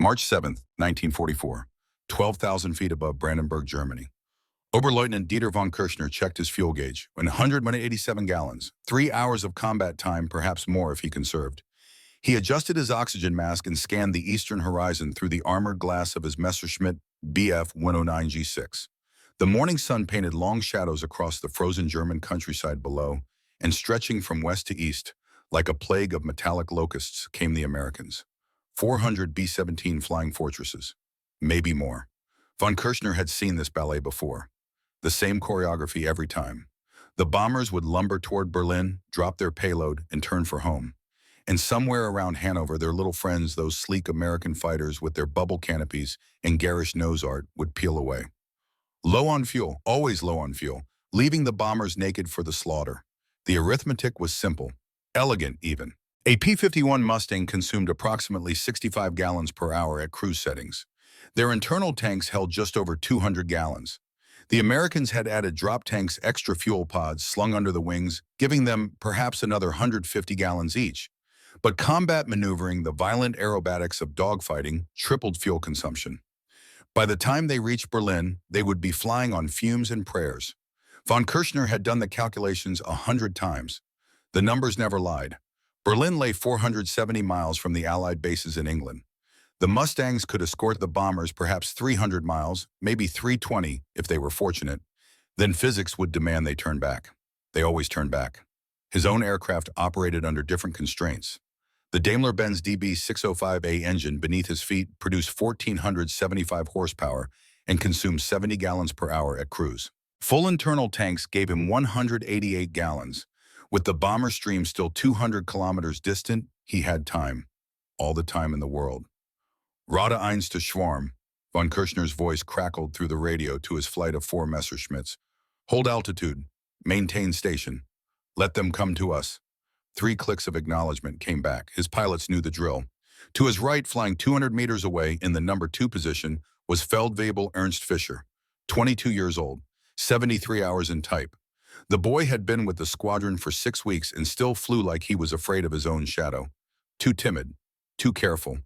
March 7th, 1944, 12,000 feet above Brandenburg, Germany. Oberleutnant Dieter von Kirchner checked his fuel gauge, 187 gallons, 3 hours of combat time, perhaps more if he conserved. He adjusted his oxygen mask and scanned the eastern horizon through the armored glass of his Messerschmitt Bf 109G6. The morning sun painted long shadows across the frozen German countryside below, and stretching from west to east, like a plague of metallic locusts, came the Americans. 400 B-17 flying fortresses, maybe more. Von Kirchner had seen this ballet before. The same choreography every time. The bombers would lumber toward Berlin, drop their payload, and turn for home. And somewhere around Hanover, their little friends, those sleek American fighters with their bubble canopies and garish nose art, would peel away. Low on fuel, always low on fuel, leaving the bombers naked for the slaughter. The arithmetic was simple, elegant even. A P-51 Mustang consumed approximately 65 gallons per hour at cruise settings. Their internal tanks held just over 200 gallons. The Americans had added drop tanks, extra fuel pods slung under the wings, giving them perhaps another 150 gallons each. But combat maneuvering, the violent aerobatics of dogfighting, tripled fuel consumption. By the time they reached Berlin, they would be flying on fumes and prayers. Von Kirchner had done the calculations 100 times. The numbers never lied. Berlin lay 470 miles from the Allied bases in England. The Mustangs could escort the bombers perhaps 300 miles, maybe 320 if they were fortunate. Then physics would demand they turn back. They always turned back. His own aircraft operated under different constraints. The Daimler-Benz DB605A engine beneath his feet produced 1,475 horsepower and consumed 70 gallons per hour at cruise. Full internal tanks gave him 188 gallons. With the bomber stream still 200 kilometers distant, he had time. All the time in the world. Rada eins to Schwarm, von Kirchner's voice crackled through the radio to his flight of 4 Messerschmitts. Hold altitude. Maintain station. Let them come to us. 3 clicks of acknowledgement came back. His pilots knew the drill. To his right, flying 200 meters away in the number 2 position, was Feldwebel Ernst Fischer, 22 years old, 73 hours in type. The boy had been with the squadron for 6 weeks and still flew like he was afraid of his own shadow. Too timid, too careful.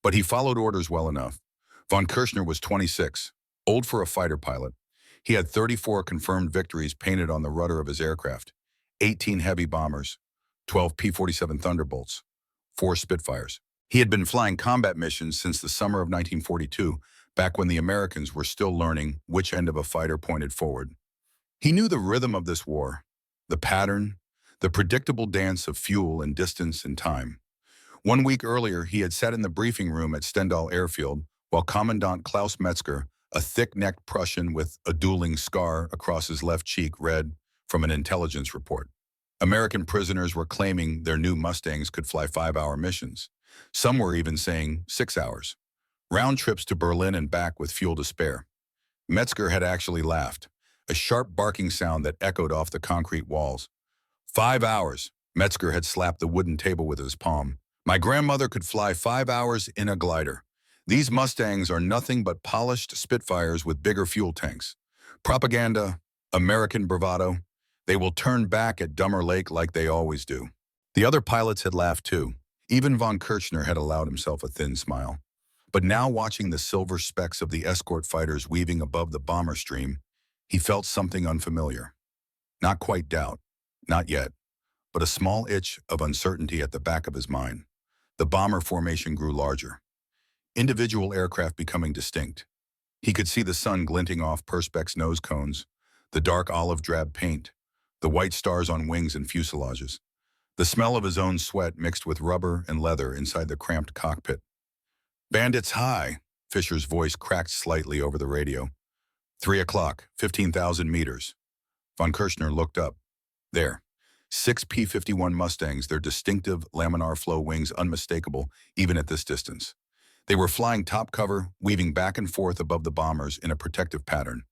But he followed orders well enough. Von Kirchner was 26, old for a fighter pilot. He had 34 confirmed victories painted on the rudder of his aircraft, 18 heavy bombers, 12 P-47 Thunderbolts, 4 Spitfires. He had been flying combat missions since the summer of 1942, back when the Americans were still learning which end of a fighter pointed forward. He knew the rhythm of this war, the pattern, the predictable dance of fuel and distance and time. 1 week earlier, he had sat in the briefing room at Stendal Airfield while Commandant Klaus Metzger, a thick-necked Prussian with a dueling scar across his left cheek, read from an intelligence report. American prisoners were claiming their new Mustangs could fly 5-hour missions. Some were even saying 6 hours. Round trips to Berlin and back with fuel to spare. Metzger had actually laughed, a sharp barking sound that echoed off the concrete walls. 5 hours, Metzger had slapped the wooden table with his palm. My grandmother could fly 5 hours in a glider. These Mustangs are nothing but polished Spitfires with bigger fuel tanks. Propaganda, American bravado. They will turn back at Dummer Lake like they always do. The other pilots had laughed too. Even von Kirchner had allowed himself a thin smile. But now, watching the silver specks of the escort fighters weaving above the bomber stream, he felt something unfamiliar. Not quite doubt, not yet, but a small itch of uncertainty at the back of his mind. The bomber formation grew larger, individual aircraft becoming distinct. He could see the sun glinting off Perspex nose cones, the dark olive drab paint, the white stars on wings and fuselages. The smell of his own sweat mixed with rubber and leather inside the cramped cockpit. Bandits high, Fischer's voice cracked slightly over the radio. 3 o'clock, 15,000 meters. Von Kirchner looked up. There, 6 P-51 Mustangs, their distinctive laminar flow wings unmistakable even at this distance. They were flying top cover, weaving back and forth above the bombers in a protective pattern.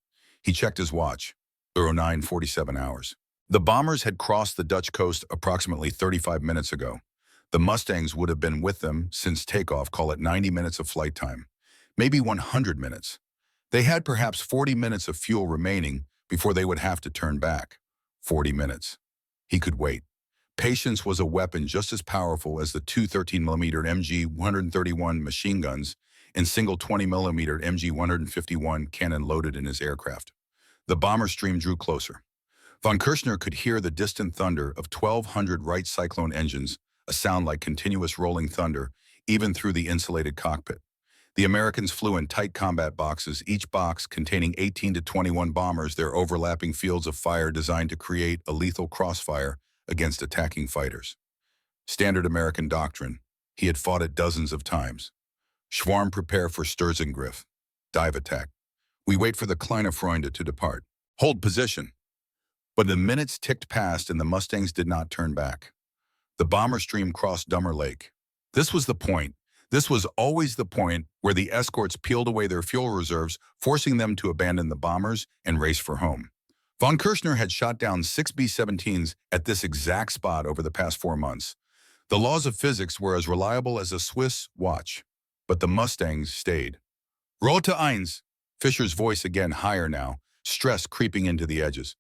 He checked his watch. 09:47 hours. The bombers had crossed the Dutch coast approximately 35 minutes ago. The Mustangs would have been with them since takeoff, call it 90 minutes of flight time, maybe 100 minutes. They had perhaps 40 minutes of fuel remaining before they would have to turn back. 40 minutes. He could wait. Patience was a weapon just as powerful as the two 13mm MG 131 machine guns and single 20mm MG-151 cannon loaded in his aircraft. The bomber stream drew closer. Von Kirchner could hear the distant thunder of 1,200 Wright Cyclone engines, a sound like continuous rolling thunder, even through the insulated cockpit. The Americans flew in tight combat boxes, each box containing 18 to 21 bombers, their overlapping fields of fire designed to create a lethal crossfire against attacking fighters. Standard American doctrine. He had fought it dozens of times. Schwarm prepare for Sturzengriff. Dive attack. We wait for the Kleine Freunde to depart. Hold position. But the minutes ticked past and the Mustangs did not turn back. The bomber stream crossed Dummer Lake. This was the point. This was always the point where the escorts peeled away their fuel reserves, forcing them to abandon the bombers and race for home. Von Kirchner had shot down 6 B-17s at this exact spot over the past 4 months. The laws of physics were as reliable as a Swiss watch, but the Mustangs stayed. Rote Eins, Fischer's voice again higher now, stress creeping into the edges.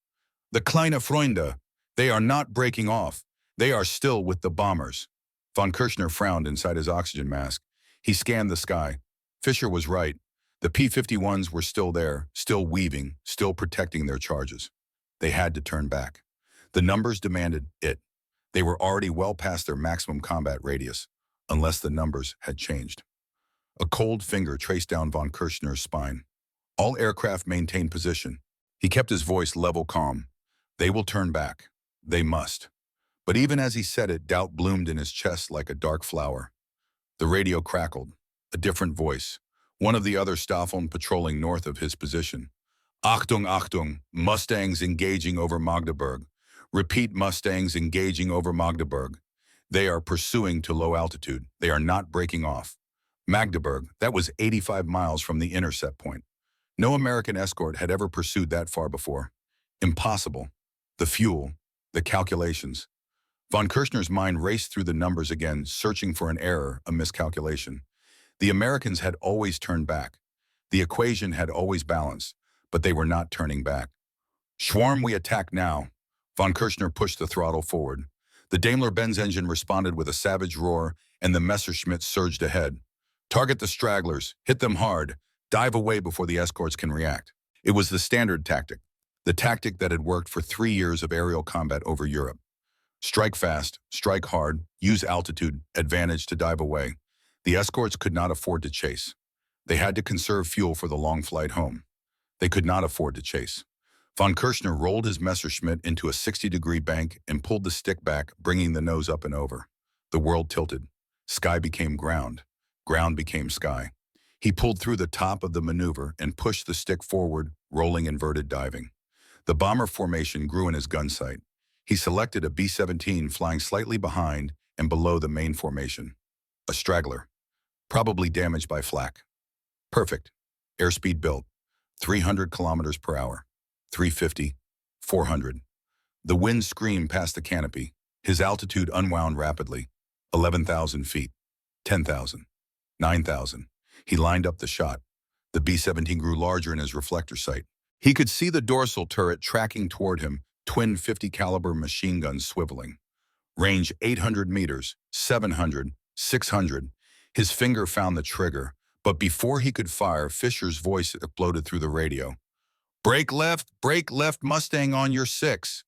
The Kleine Freunde, they are not breaking off. They are still with the bombers. Von Kirchner frowned inside his oxygen mask. He scanned the sky. Fischer was right. The P-51s were still there, still weaving, still protecting their charges. They had to turn back. The numbers demanded it. They were already well past their maximum combat radius, unless the numbers had changed. A cold finger traced down Von Kirchner's spine. All aircraft maintained position. He kept his voice level calm. They will turn back. They must. But even as he said it, doubt bloomed in his chest like a dark flower. The radio crackled. A different voice. One of the other Staffeln patrolling north of his position. Achtung, Achtung, Mustangs engaging over Magdeburg. Repeat, Mustangs engaging over Magdeburg. They are pursuing to low altitude. They are not breaking off. Magdeburg, that was 85 miles from the intercept point. No American escort had ever pursued that far before. Impossible. The fuel, the calculations. Von Kirchner's mind raced through the numbers again, searching for an error, a miscalculation. The Americans had always turned back. The equation had always balanced, but they were not turning back. Schwarm, we attack now. Von Kirchner pushed the throttle forward. The Daimler-Benz engine responded with a savage roar, and the Messerschmitt surged ahead. Target the stragglers, hit them hard, dive away before the escorts can react. It was the standard tactic, the tactic that had worked for 3 years of aerial combat over Europe. Strike fast, strike hard, use altitude, advantage to dive away. The escorts could not afford to chase. They had to conserve fuel for the long flight home. They could not afford to chase. Von Kirchner rolled his Messerschmitt into a 60-degree bank and pulled the stick back, bringing the nose up and over. The world tilted. Sky became ground. Ground became sky. He pulled through the top of the maneuver and pushed the stick forward, rolling inverted diving. The bomber formation grew in his gun sight. He selected a B-17 flying slightly behind and below the main formation. A straggler, probably damaged by flak. Perfect. Airspeed built. 300 kilometers per hour. 350. 400. The wind screamed past the canopy. His altitude unwound rapidly. 11,000 feet. 10,000. 9,000. He lined up the shot. The B-17 grew larger in his reflector sight. He could see the dorsal turret tracking toward him, twin 50 caliber machine guns swiveling. Range 800 meters, 700, 600. His finger found the trigger, but before he could fire, Fischer's voice exploded through the radio. Brake left, Mustang on your 6.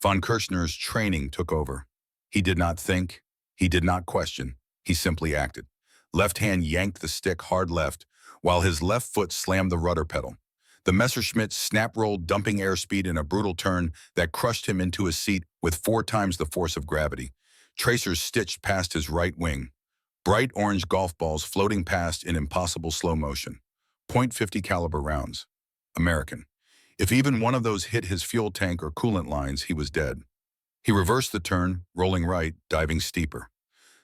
Von Kirchner's training took over. He did not think. He did not question. He simply acted. Left hand yanked the stick hard left, while his left foot slammed the rudder pedal. The Messerschmitt snap-rolled, dumping airspeed in a brutal turn that crushed him into his seat with 4 times the force of gravity. Tracers stitched past his right wing. Bright orange golf balls floating past in impossible slow motion. .50 caliber rounds. American. If even one of those hit his fuel tank or coolant lines, he was dead. He reversed the turn, rolling right, diving steeper.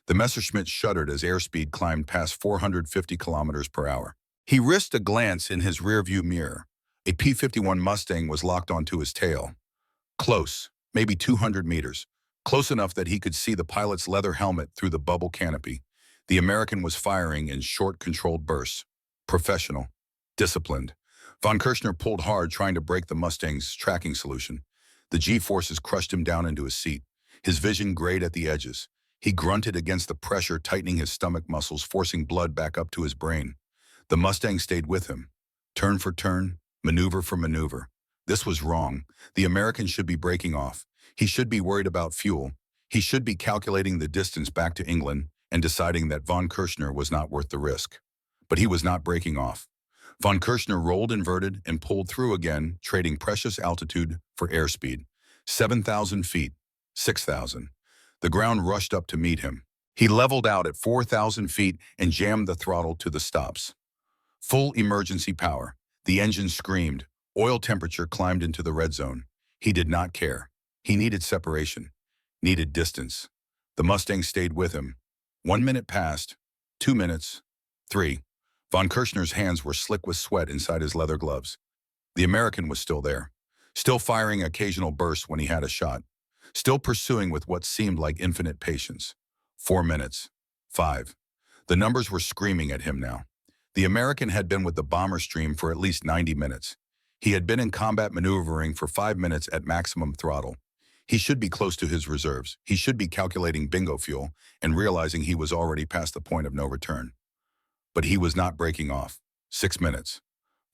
The Messerschmitt shuddered as airspeed climbed past 450 kilometers per hour. He risked a glance in his rearview mirror. A P-51 Mustang was locked onto his tail. Close, maybe 200 meters. Close enough that he could see the pilot's leather helmet through the bubble canopy. The American was firing in short, controlled bursts. Professional. Disciplined. Von Kirchner pulled hard, trying to break the Mustang's tracking solution. The G-forces crushed him down into his seat. His vision grayed at the edges. He grunted against the pressure, tightening his stomach muscles, forcing blood back up to his brain. The Mustang stayed with him, turn for turn, maneuver for maneuver. This was wrong. The American should be breaking off. He should be worried about fuel. He should be calculating the distance back to England and deciding that von Kirchner was not worth the risk. But he was not breaking off. Von Kirchner rolled inverted and pulled through again, trading precious altitude for airspeed. 7,000 feet, 6,000. The ground rushed up to meet him. He leveled out at 4,000 feet and jammed the throttle to the stops. Full emergency power. The engine screamed. Oil temperature climbed into the red zone. He did not care. He needed separation, needed distance. The Mustang stayed with him. 1 minute passed, 2 minutes, 3. Von Kirchner's hands were slick with sweat inside his leather gloves. The American was still there, still firing occasional bursts when he had a shot, still pursuing with what seemed like infinite patience. 4 minutes, 5. The numbers were screaming at him now. The American had been with the bomber stream for at least 90 minutes. He had been in combat maneuvering for 5 minutes at maximum throttle. He should be close to his reserves. He should be calculating bingo fuel and realizing he was already past the point of no return. But he was not breaking off. 6 minutes.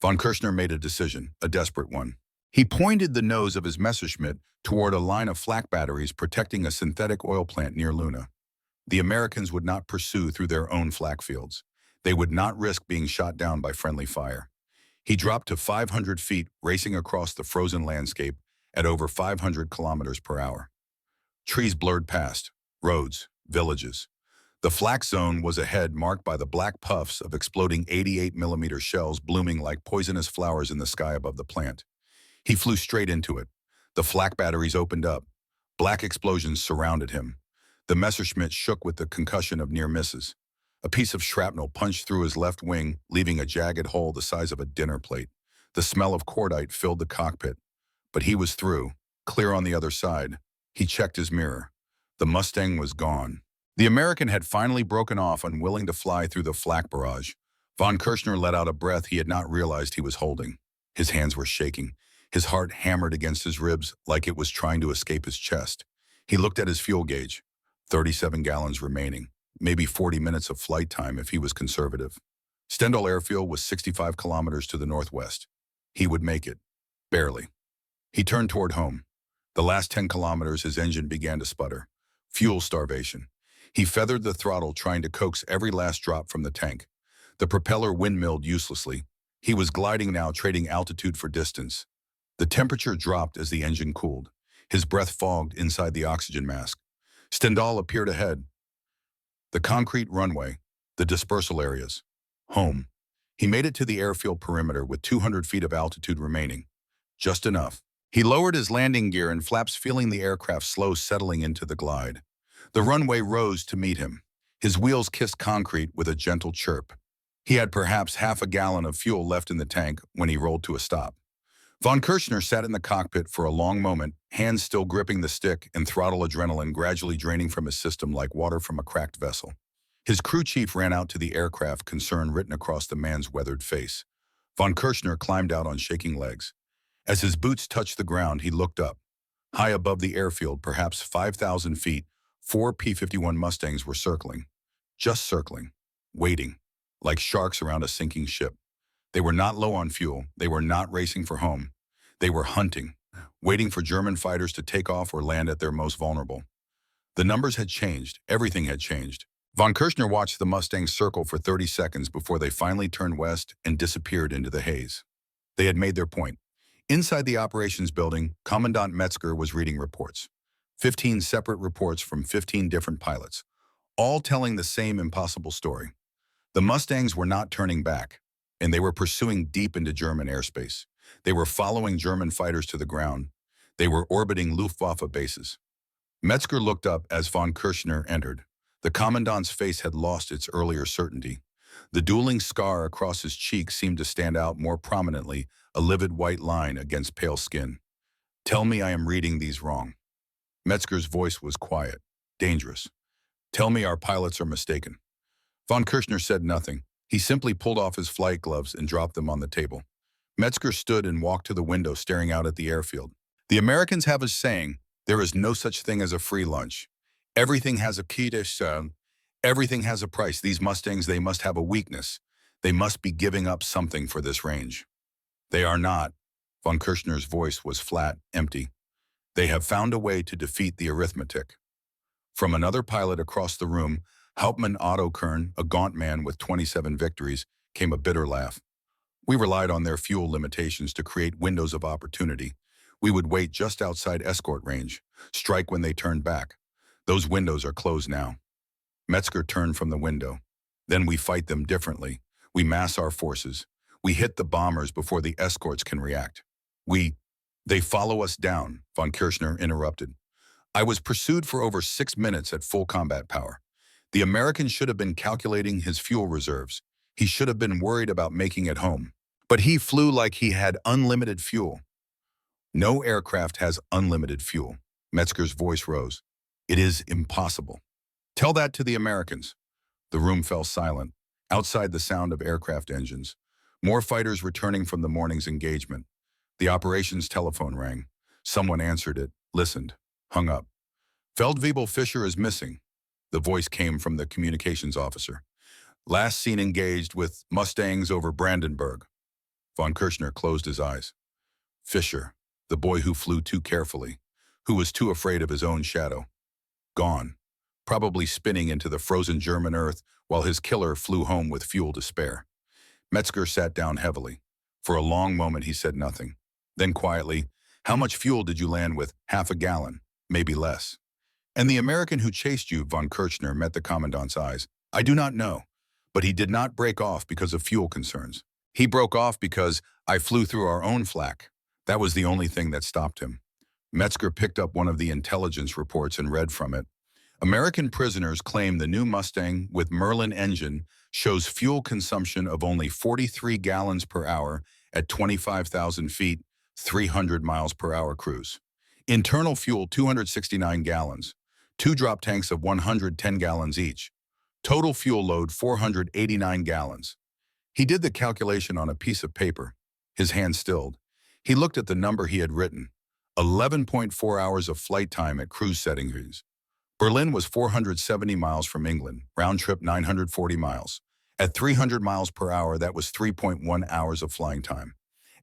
Von Kirchner made a decision, a desperate one. He pointed the nose of his Messerschmitt toward a line of flak batteries protecting a synthetic oil plant near Luna. The Americans would not pursue through their own flak fields. They would not risk being shot down by friendly fire. He dropped to 500 feet, racing across the frozen landscape at over 500 kilometers per hour. Trees blurred past, roads, villages. The flak zone was ahead, marked by the black puffs of exploding 88mm shells blooming like poisonous flowers in the sky above the plant. He flew straight into it. The flak batteries opened up. Black explosions surrounded him. The Messerschmitt shook with the concussion of near misses. A piece of shrapnel punched through his left wing, leaving a jagged hole the size of a dinner plate. The smell of cordite filled the cockpit. But he was through, clear on the other side. He checked his mirror. The Mustang was gone. The American had finally broken off, unwilling to fly through the flak barrage. Von Kirchner let out a breath he had not realized he was holding. His hands were shaking. His heart hammered against his ribs like it was trying to escape his chest. He looked at his fuel gauge. 37 gallons remaining. Maybe 40 minutes of flight time if he was conservative. Stendal Airfield was 65 kilometers to the northwest. He would make it. Barely. He turned toward home. The last 10 kilometers, his engine began to sputter. Fuel starvation. He feathered the throttle, trying to coax every last drop from the tank. The propeller windmilled uselessly. He was gliding now, trading altitude for distance. The temperature dropped as the engine cooled. His breath fogged inside the oxygen mask. Stendal appeared ahead. The concrete runway, the dispersal areas. Home. He made it to the airfield perimeter with 200 feet of altitude remaining. Just enough. He lowered his landing gear and flaps, feeling the aircraft slow settling into the glide. The runway rose to meet him. His wheels kissed concrete with a gentle chirp. He had perhaps half a gallon of fuel left in the tank when he rolled to a stop. Von Kirchner sat in the cockpit for a long moment, hands still gripping the stick and throttle adrenaline gradually draining from his system like water from a cracked vessel. His crew chief ran out to the aircraft, concern written across the man's weathered face. Von Kirchner climbed out on shaking legs. As his boots touched the ground, he looked up. High above the airfield, perhaps 5,000 feet, 4 P-51 Mustangs were circling. Just circling. Waiting. Like sharks around a sinking ship. They were not low on fuel. They were not racing for home. They were hunting, waiting for German fighters to take off or land at their most vulnerable. The numbers had changed. Everything had changed. Von Kirchner watched the Mustangs circle for 30 seconds before they finally turned west and disappeared into the haze. They had made their point. Inside the operations building, Commandant Metzger was reading reports. 15 separate reports from 15 different pilots, all telling the same impossible story. The Mustangs were not turning back, and they were pursuing deep into German airspace. They were following German fighters to the ground. They were orbiting Luftwaffe bases. Metzger looked up as von Kirchner entered. The commandant's face had lost its earlier certainty. The dueling scar across his cheek seemed to stand out more prominently, a livid white line against pale skin. "Tell me I am reading these wrong." Metzger's voice was quiet, dangerous. "Tell me our pilots are mistaken." Von Kirchner said nothing. He simply pulled off his flight gloves and dropped them on the table. Metzger stood and walked to the window, staring out at the airfield. "The Americans have a saying, there is no such thing as a free lunch. Everything has a quitte. Everything has a price. These Mustangs, they must have a weakness. They must be giving up something for this range. They are not. Von Kirchner's voice was flat, empty. They have found a way to defeat the arithmetic. From another pilot across the room, Hauptmann Otto Kern, a gaunt man with 27 victories, came a bitter laugh. We relied on their fuel limitations to create windows of opportunity. We would wait just outside escort range, strike when they turned back. Those windows are closed now. Metzger turned from the window. Then we fight them differently. We mass our forces. We hit the bombers before the escorts can react. They follow us down, von Kirchner interrupted. I was pursued for over 6 minutes at full combat power. The American should have been calculating his fuel reserves. He should have been worried about making it home. But he flew like he had unlimited fuel. No aircraft has unlimited fuel. Metzger's voice rose. It is impossible. Tell that to the Americans. The room fell silent. Outside the sound of aircraft engines. More fighters returning from the morning's engagement. The operations telephone rang. Someone answered it, listened, hung up. Feldwebel Fischer is missing. The voice came from the communications officer. Last seen engaged with Mustangs over Brandenburg. Von Kirchner closed his eyes. Fischer, the boy who flew too carefully, who was too afraid of his own shadow. Gone, probably spinning into the frozen German earth while his killer flew home with fuel to spare. Metzger sat down heavily. For a long moment he said nothing. Then quietly, how much fuel did you land with? Half a gallon, maybe less. And the American who chased you, von Kirchner, met the commandant's eyes. I do not know, but he did not break off because of fuel concerns. He broke off because I flew through our own flak. That was the only thing that stopped him. Metzger picked up one of the intelligence reports and read from it. American prisoners claim the new Mustang with Merlin engine shows fuel consumption of only 43 gallons per hour at 25,000 feet, 300 miles per hour cruise. Internal fuel 269 gallons, 2 drop tanks of 110 gallons each. Total fuel load 489 gallons. He did the calculation on a piece of paper. His hand stilled. He looked at the number he had written. 11.4 hours of flight time at cruise settings. Berlin was 470 miles from England, round trip 940 miles. At 300 miles per hour, that was 3.1 hours of flying time.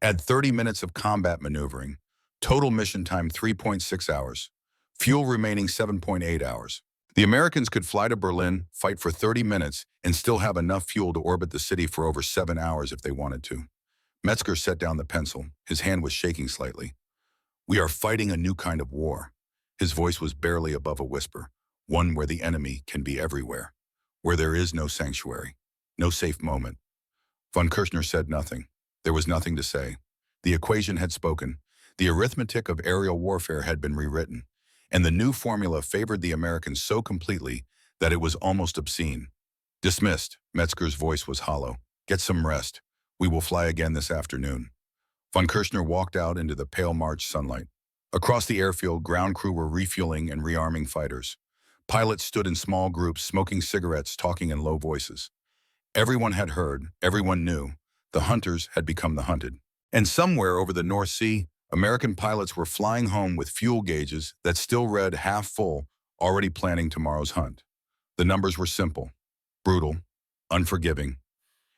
Add 30 minutes of combat maneuvering. Total mission time 3.6 hours. Fuel remaining 7.8 hours. The Americans could fly to Berlin, fight for 30 minutes, and still have enough fuel to orbit the city for over 7 hours if they wanted to. Metzger set down the pencil. His hand was shaking slightly. We are fighting a new kind of war. His voice was barely above a whisper, one where the enemy can be everywhere, where there is no sanctuary, no safe moment. Von Kirchner said nothing. There was nothing to say. The equation had spoken. The arithmetic of aerial warfare had been rewritten, and the new formula favored the Americans so completely that it was almost obscene. Dismissed. Metzger's voice was hollow. Get some rest. We will fly again this afternoon. Von Kirchner walked out into the pale March sunlight. Across the airfield, ground crew were refueling and rearming fighters. Pilots stood in small groups, smoking cigarettes, talking in low voices. Everyone had heard, everyone knew. The hunters had become the hunted. And somewhere over the North Sea, American pilots were flying home with fuel gauges that still read half full, already planning tomorrow's hunt. The numbers were simple, brutal, unforgiving.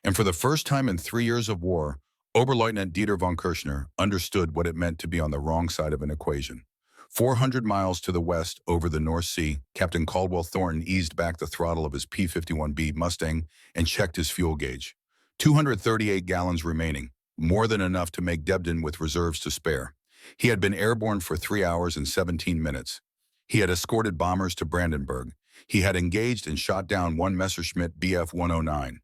And for the first time in 3 years of war, Oberleutnant Dieter von Kirchner understood what it meant to be on the wrong side of an equation. 400 miles to the west over the North Sea, Captain Caldwell Thornton eased back the throttle of his P-51B Mustang and checked his fuel gauge. 238 gallons remaining, more than enough to make Debden with reserves to spare. He had been airborne for 3 hours and 17 minutes. He had escorted bombers to Brandenburg. He had engaged and shot down one Messerschmitt Bf-109.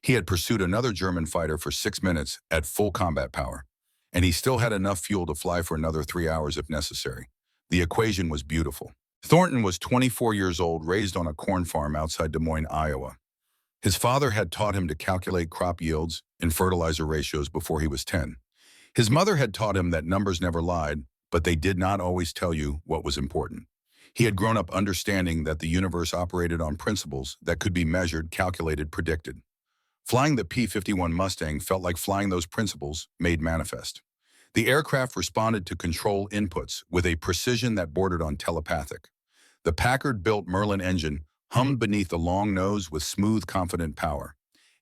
He had pursued another German fighter for 6 minutes at full combat power. And he still had enough fuel to fly for another 3 hours if necessary. The equation was beautiful. Thornton was 24 years old, raised on a corn farm outside Des Moines, Iowa. His father had taught him to calculate crop yields and fertilizer ratios before he was 10. His mother had taught him that numbers never lied, but they did not always tell you what was important. He had grown up understanding that the universe operated on principles that could be measured, calculated, predicted. Flying the P-51 Mustang felt like flying those principles made manifest. The aircraft responded to control inputs with a precision that bordered on telepathic. The Packard-built Merlin engine hummed beneath the long nose with smooth, confident power.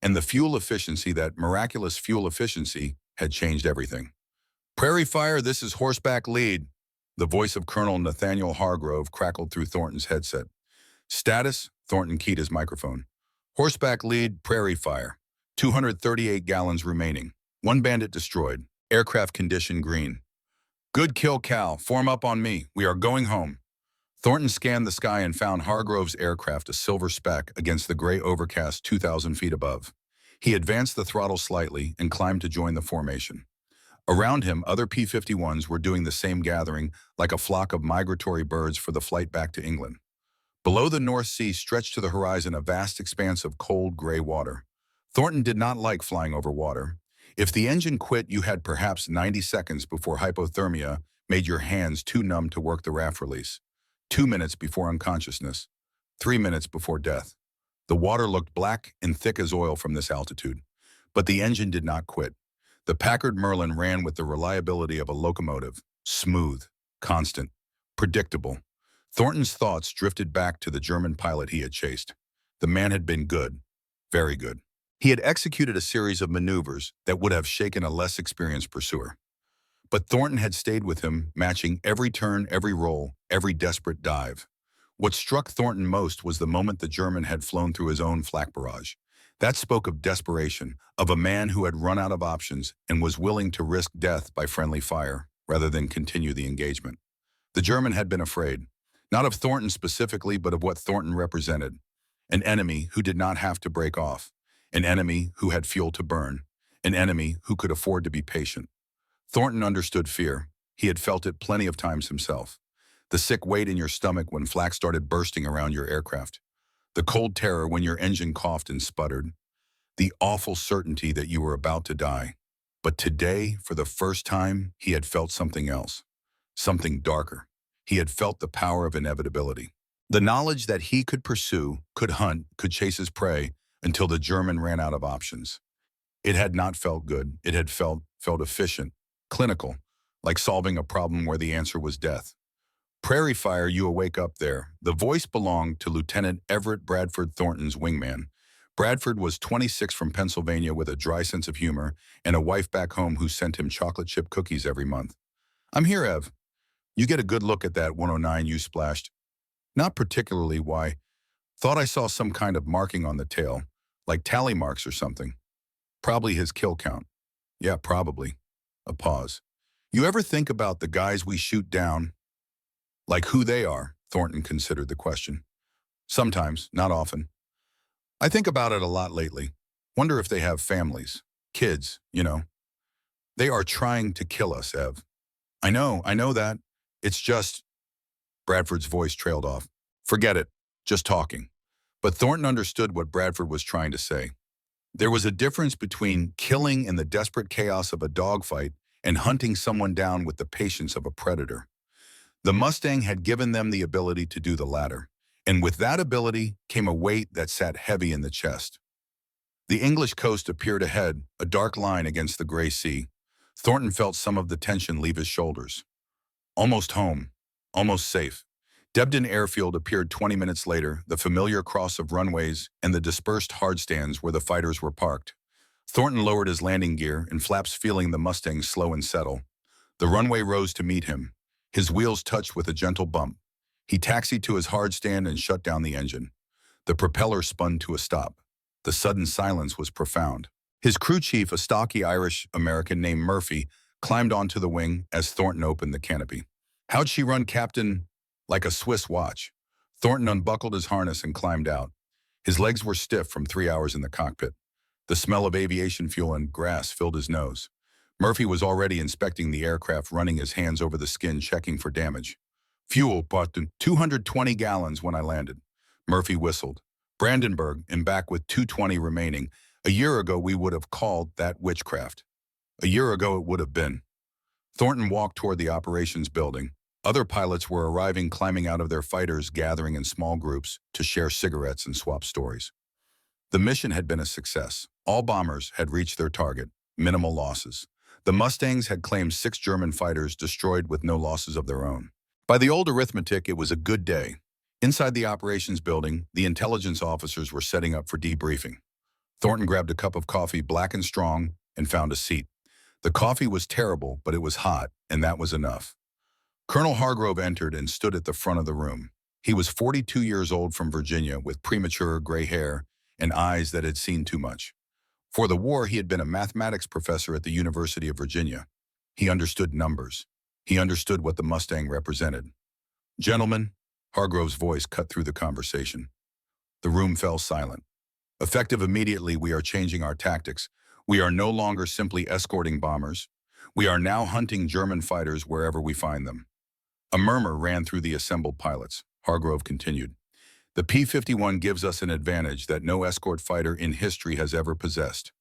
And the fuel efficiency, that miraculous fuel efficiency, had changed everything. Prairie Fire, this is horseback lead. The voice of Colonel Nathaniel Hargrove crackled through Thornton's headset. Status, Thornton keyed his microphone. Horseback lead, Prairie Fire. 238 gallons remaining. One bandit destroyed. Aircraft condition green. Good kill, Cal. Form up on me. We are going home. Thornton scanned the sky and found Hargrove's aircraft a silver speck against the gray overcast 2,000 feet above. He advanced the throttle slightly and climbed to join the formation. Around him, other P-51s were doing the same, gathering like a flock of migratory birds for the flight back to England. Below, the North Sea stretched to the horizon, a vast expanse of cold, gray water. Thornton did not like flying over water. If the engine quit, you had perhaps 90 seconds before hypothermia made your hands too numb to work the raft release. 2 minutes before unconsciousness. 3 minutes before death. The water looked black and thick as oil from this altitude. But the engine did not quit. The Packard Merlin ran with the reliability of a locomotive, smooth, constant, predictable. Thornton's thoughts drifted back to the German pilot he had chased. The man had been good, very good. He had executed a series of maneuvers that would have shaken a less experienced pursuer. But Thornton had stayed with him, matching every turn, every roll, every desperate dive. What struck Thornton most was the moment the German had flown through his own flak barrage. That spoke of desperation, of a man who had run out of options and was willing to risk death by friendly fire rather than continue the engagement. The German had been afraid, not of Thornton specifically, but of what Thornton represented. An enemy who did not have to break off, an enemy who had fuel to burn, an enemy who could afford to be patient. Thornton understood fear. He had felt it plenty of times himself. The sick weight in your stomach when flak started bursting around your aircraft. The cold terror when your engine coughed and sputtered. The awful certainty that you were about to die. But today, for the first time, he had felt something else. Something darker. He had felt the power of inevitability. The knowledge that he could pursue, could hunt, could chase his prey until the German ran out of options. It had not felt good. It had felt efficient, clinical, like solving a problem where the answer was death. Prairie Fire, you awake up there. The voice belonged to Lieutenant Everett Bradford, Thornton's wingman. Bradford was 26 from Pennsylvania with a dry sense of humor and a wife back home who sent him chocolate chip cookies every month. I'm here, Ev. You get a good look at that 109 you splashed. Not particularly, why? Thought I saw some kind of marking on the tail, like tally marks or something. Probably his kill count. Yeah, probably. A pause. You ever think about the guys we shoot down? Like who they are? Thornton considered the question. Sometimes, not often. I think about it a lot lately. Wonder if they have families. Kids, you know. They are trying to kill us, Ev. I know that. It's just... Bradford's voice trailed off. Forget it. Just talking. But Thornton understood what Bradford was trying to say. There was a difference between killing in the desperate chaos of a dogfight and hunting someone down with the patience of a predator. The Mustang had given them the ability to do the latter, and with that ability came a weight that sat heavy in the chest. The English coast appeared ahead, a dark line against the gray sea. Thornton felt some of the tension leave his shoulders. Almost home, almost safe. Debden Airfield appeared 20 minutes later, the familiar cross of runways and the dispersed hardstands where the fighters were parked. Thornton lowered his landing gear and flaps, feeling the Mustang slow and settle. The runway rose to meet him. His wheels touched with a gentle bump. He taxied to his hardstand and shut down the engine. The propeller spun to a stop. The sudden silence was profound. His crew chief, a stocky Irish-American named Murphy, climbed onto the wing as Thornton opened the canopy. How'd she run, Captain? Like a Swiss watch. Thornton unbuckled his harness and climbed out. His legs were stiff from 3 hours in the cockpit. The smell of aviation fuel and grass filled his nose. Murphy was already inspecting the aircraft, running his hands over the skin, checking for damage. Fuel, Boston, 220 gallons when I landed. Murphy whistled. Brandenburg, and back with 220 remaining. A year ago, we would have called that witchcraft. A year ago, it would have been. Thornton walked toward the operations building. Other pilots were arriving, climbing out of their fighters, gathering in small groups to share cigarettes and swap stories. The mission had been a success. All bombers had reached their target, minimal losses. The Mustangs had claimed 6 German fighters, destroyed with no losses of their own. By the old arithmetic, it was a good day. Inside the operations building, the intelligence officers were setting up for debriefing. Thornton grabbed a cup of coffee, black and strong, and found a seat. The coffee was terrible, but it was hot, and that was enough. Colonel Hargrove entered and stood at the front of the room. He was 42 years old from Virginia, with premature gray hair and eyes that had seen too much. For the war, he had been a mathematics professor at the University of Virginia. He understood numbers. He understood what the Mustang represented. "Gentlemen," Hargrove's voice cut through the conversation. The room fell silent. "Effective immediately, we are changing our tactics. We are no longer simply escorting bombers. We are now hunting German fighters wherever we find them." A murmur ran through the assembled pilots. Hargrove continued, "The P-51 gives us an advantage that no escort fighter in history has ever possessed.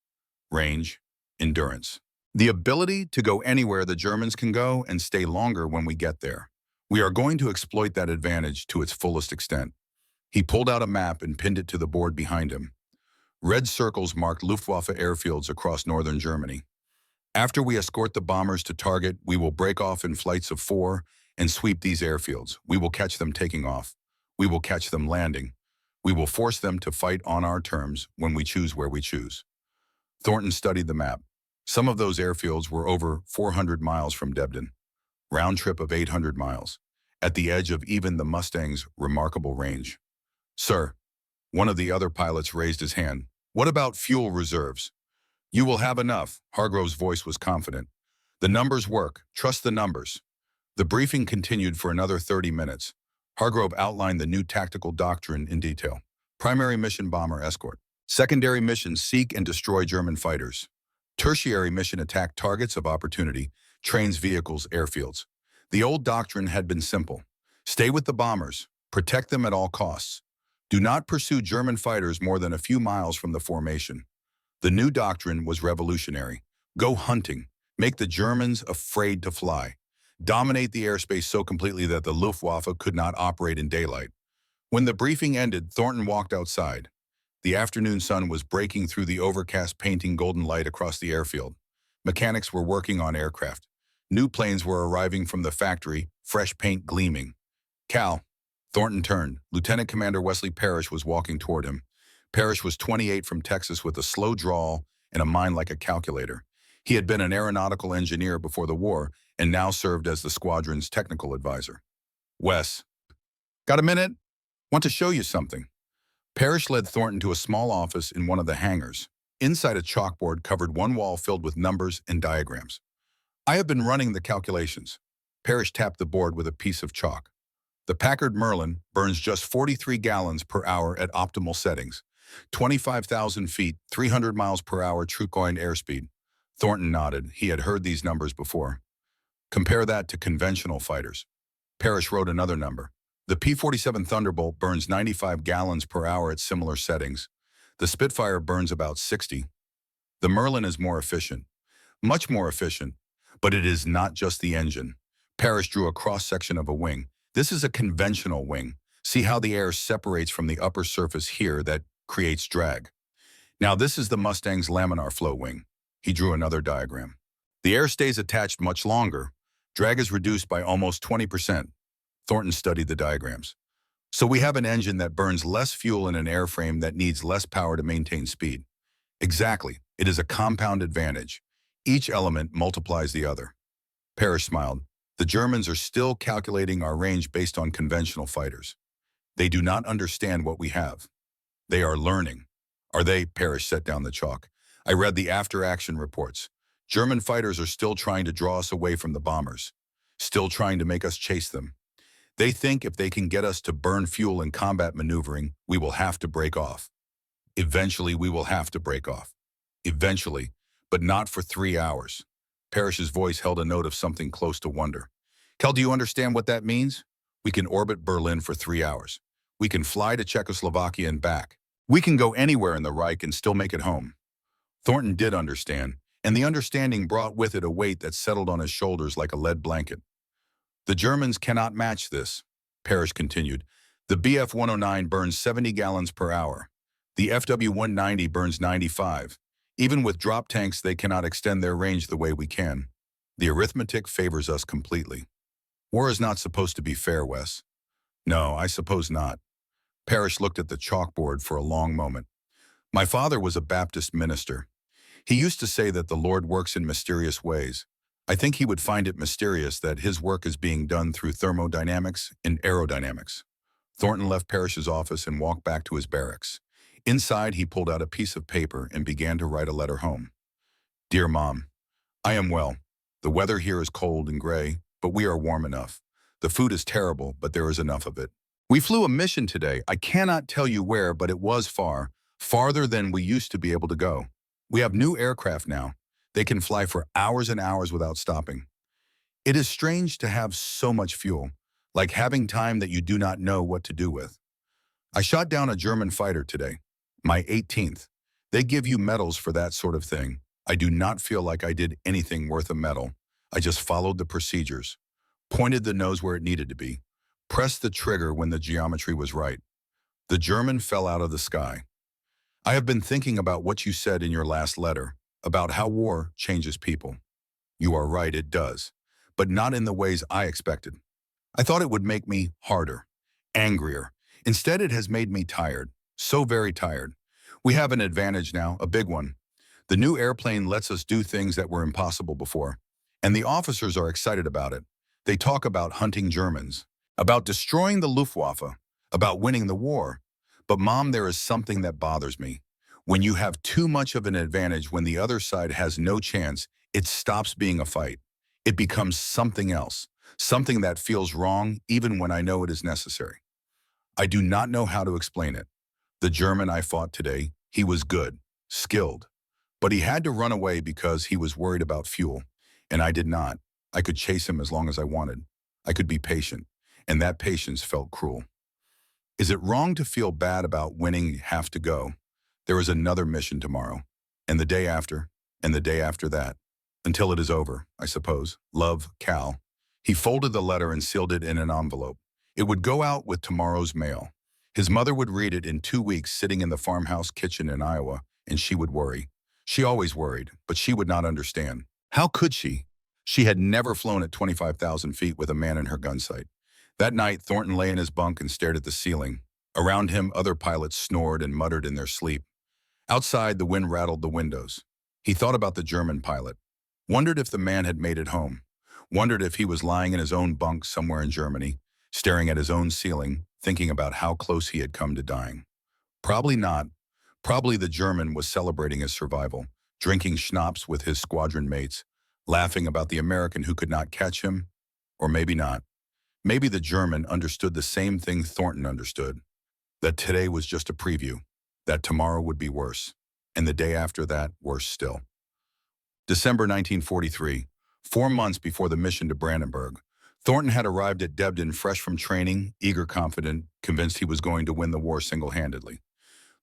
Range, endurance. The ability to go anywhere the Germans can go and stay longer when we get there. We are going to exploit that advantage to its fullest extent." He pulled out a map and pinned it to the board behind him. Red circles marked Luftwaffe airfields across northern Germany. "After we escort the bombers to target, we will break off in flights of 4 and sweep these airfields. We will catch them taking off. We will catch them landing. We will force them to fight on our terms when we choose where we choose." Thornton studied the map. Some of those airfields were over 400 miles from Debden, round trip of 800 miles, at the edge of even the Mustang's remarkable range. "Sir," one of the other pilots raised his hand, "what about fuel reserves?" "You will have enough," Hargrove's voice was confident. "The numbers work. Trust the numbers." The briefing continued for another 30 minutes. Hargrove outlined the new tactical doctrine in detail. Primary mission: bomber escort. Secondary mission: seek and destroy German fighters. Tertiary mission: attack targets of opportunity, trains, vehicles, airfields. The old doctrine had been simple. Stay with the bombers. Protect them at all costs. Do not pursue German fighters more than a few miles from the formation. The new doctrine was revolutionary. Go hunting. Make the Germans afraid to fly. Dominate the airspace so completely that the Luftwaffe could not operate in daylight. When the briefing ended, Thornton walked outside. The afternoon sun was breaking through the overcast, painting golden light across the airfield. Mechanics were working on aircraft. New planes were arriving from the factory, fresh paint gleaming. "Cal." Thornton turned. Lieutenant Commander Wesley Parrish was walking toward him. Parrish was 28, from Texas, with a slow drawl and a mind like a calculator. He had been an aeronautical engineer before the war and now served as the squadron's technical advisor. "Wes, got a minute? Want to show you something." Parrish led Thornton to a small office in one of the hangars. Inside, a chalkboard covered one wall filled with numbers and diagrams. "I have been running the calculations." Parrish tapped the board with a piece of chalk. "The Packard Merlin burns just 43 gallons per hour at optimal settings. 25,000 feet, 300 miles per hour true coin airspeed." Thornton nodded. He had heard these numbers before. "Compare that to conventional fighters." Parrish wrote another number. "The P-47 Thunderbolt burns 95 gallons per hour at similar settings. The Spitfire burns about 60. The Merlin is more efficient, much more efficient, but it is not just the engine." Parrish drew a cross-section of a wing. "This is a conventional wing. See how the air separates from the upper surface here that creates drag. Now this is the Mustang's laminar flow wing." He drew another diagram. "The air stays attached much longer. Drag is reduced by almost 20%. Thornton studied the diagrams. "So we have an engine that burns less fuel in an airframe that needs less power to maintain speed." "Exactly. It is a compound advantage. Each element multiplies the other." Parrish smiled. "The Germans are still calculating our range based on conventional fighters. They do not understand what we have. They are learning." "Are they?" Parrish set down the chalk. "I read the after-action reports. German fighters are still trying to draw us away from the bombers, still trying to make us chase them. They think if they can get us to burn fuel in combat maneuvering, we will have to break off. Eventually, we will have to break off. Eventually, but not for 3 hours." Parrish's voice held a note of something close to wonder. "Kel, do you understand what that means? We can orbit Berlin for 3 hours. We can fly to Czechoslovakia and back. We can go anywhere in the Reich and still make it home." Thornton did understand, and the understanding brought with it a weight that settled on his shoulders like a lead blanket. "The Germans cannot match this," Parrish continued. "The Bf-109 burns 70 gallons per hour. The FW-190 burns 95. Even with drop tanks, they cannot extend their range the way we can. The arithmetic favors us completely. War is not supposed to be fair, Wes." "No, I suppose not." Parrish looked at the chalkboard for a long moment. My father was a Baptist minister. He used to say that the Lord works in mysterious ways. I think he would find it mysterious that his work is being done through thermodynamics and aerodynamics. Thornton left Parrish's office and walked back to his barracks. Inside, he pulled out a piece of paper and began to write a letter home. Dear Mom, I am well. The weather here is cold and gray, but we are warm enough. The food is terrible, but there is enough of it. We flew a mission today. I cannot tell you where, but it was far, farther than we used to be able to go. We have new aircraft now. They can fly for hours and hours without stopping. It is strange to have so much fuel, like having time that you do not know what to do with. I shot down a German fighter today, my 18th. They give you medals for that sort of thing. I do not feel like I did anything worth a medal. I just followed the procedures, pointed the nose where it needed to be, pressed the trigger when the geometry was right. The German fell out of the sky. I have been thinking about what you said in your last letter, about how war changes people. You are right, it does, but not in the ways I expected. I thought it would make me harder, angrier. Instead, it has made me tired, so very tired. We have an advantage now, a big one. The new airplane lets us do things that were impossible before, and the officers are excited about it. They talk about hunting Germans, about destroying the Luftwaffe, about winning the war. But Mom, there is something that bothers me. When you have too much of an advantage when the other side has no chance, it stops being a fight. It becomes something else, something that feels wrong even when I know it is necessary. I do not know how to explain it. The German I fought today, he was good, skilled, but he had to run away because he was worried about fuel, and I did not. I could chase him as long as I wanted. I could be patient, and that patience felt cruel. Is it wrong to feel bad about winning you have to go? There is another mission tomorrow, and the day after, and the day after that, until it is over, I suppose. Love, Cal. He folded the letter and sealed it in an envelope. It would go out with tomorrow's mail. His mother would read it in 2 weeks sitting in the farmhouse kitchen in Iowa, and she would worry. She always worried, but she would not understand. How could she? She had never flown at 25,000 feet with a man in her gun sight. That night, Thornton lay in his bunk and stared at the ceiling. Around him, other pilots snored and muttered in their sleep. Outside, the wind rattled the windows. He thought about the German pilot, wondered if the man had made it home, wondered if he was lying in his own bunk somewhere in Germany, staring at his own ceiling, thinking about how close he had come to dying. Probably not. Probably the German was celebrating his survival, drinking schnapps with his squadron mates, laughing about the American who could not catch him, or maybe not. Maybe the German understood the same thing Thornton understood, that today was just a preview, that tomorrow would be worse, and the day after that, worse still. December 1943, 4 months before the mission to Brandenburg, Thornton had arrived at Debden fresh from training, eager, confident, convinced he was going to win the war single-handedly.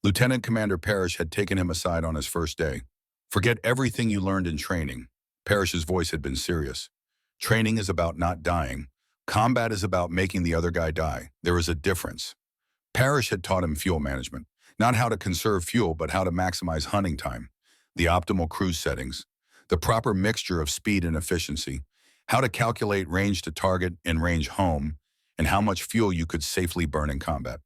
Lieutenant Commander Parrish had taken him aside on his first day. Forget everything you learned in training. Parrish's voice had been serious. Training is about not dying. Combat is about making the other guy die. There is a difference. Parrish had taught him fuel management, not how to conserve fuel, but how to maximize hunting time, the optimal cruise settings, the proper mixture of speed and efficiency, how to calculate range to target and range home, and how much fuel you could safely burn in combat.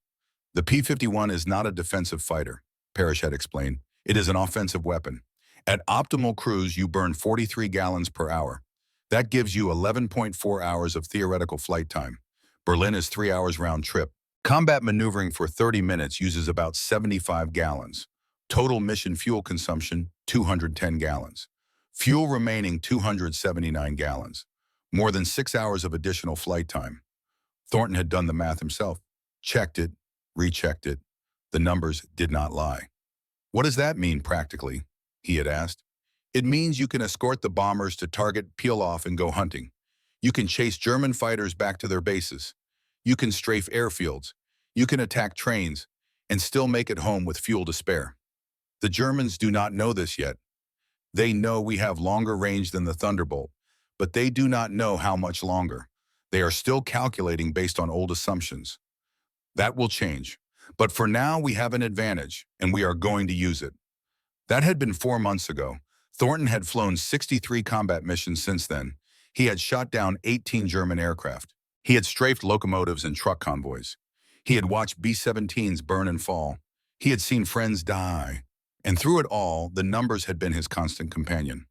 The P-51 is not a defensive fighter, Parrish had explained. It is an offensive weapon. At optimal cruise, you burn 43 gallons per hour. That gives you 11.4 hours of theoretical flight time. Berlin is 3 hours round trip. Combat maneuvering for 30 minutes uses about 75 gallons. Total mission fuel consumption, 210 gallons. Fuel remaining, 279 gallons. More than 6 hours of additional flight time. Thornton had done the math himself. Checked it, rechecked it. The numbers did not lie. What does that mean practically? He had asked. It means you can escort the bombers to target, peel off, and go hunting. You can chase German fighters back to their bases. You can strafe airfields. You can attack trains and still make it home with fuel to spare. The Germans do not know this yet. They know we have longer range than the Thunderbolt, but they do not know how much longer. They are still calculating based on old assumptions. That will change. But for now, we have an advantage, and we are going to use it. That had been 4 months ago. Thornton had flown 63 combat missions since then. He had shot down 18 German aircraft. He had strafed locomotives and truck convoys. He had watched B-17s burn and fall. He had seen friends die. And through it all, the numbers had been his constant companion.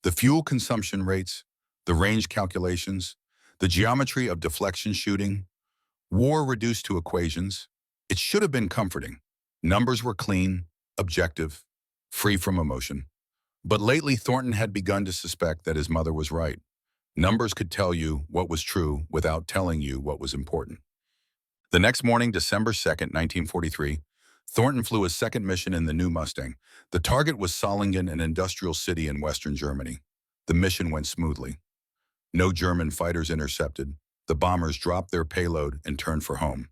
The fuel consumption rates, the range calculations, the geometry of deflection shooting, war reduced to equations. It should have been comforting. Numbers were clean, objective, free from emotion. But lately, Thornton had begun to suspect that his mother was right. Numbers could tell you what was true without telling you what was important. The next morning, December 2nd, 1943, Thornton flew his second mission in the new Mustang. The target was Solingen, an industrial city in western Germany. The mission went smoothly. No German fighters intercepted. The bombers dropped their payload and turned for home.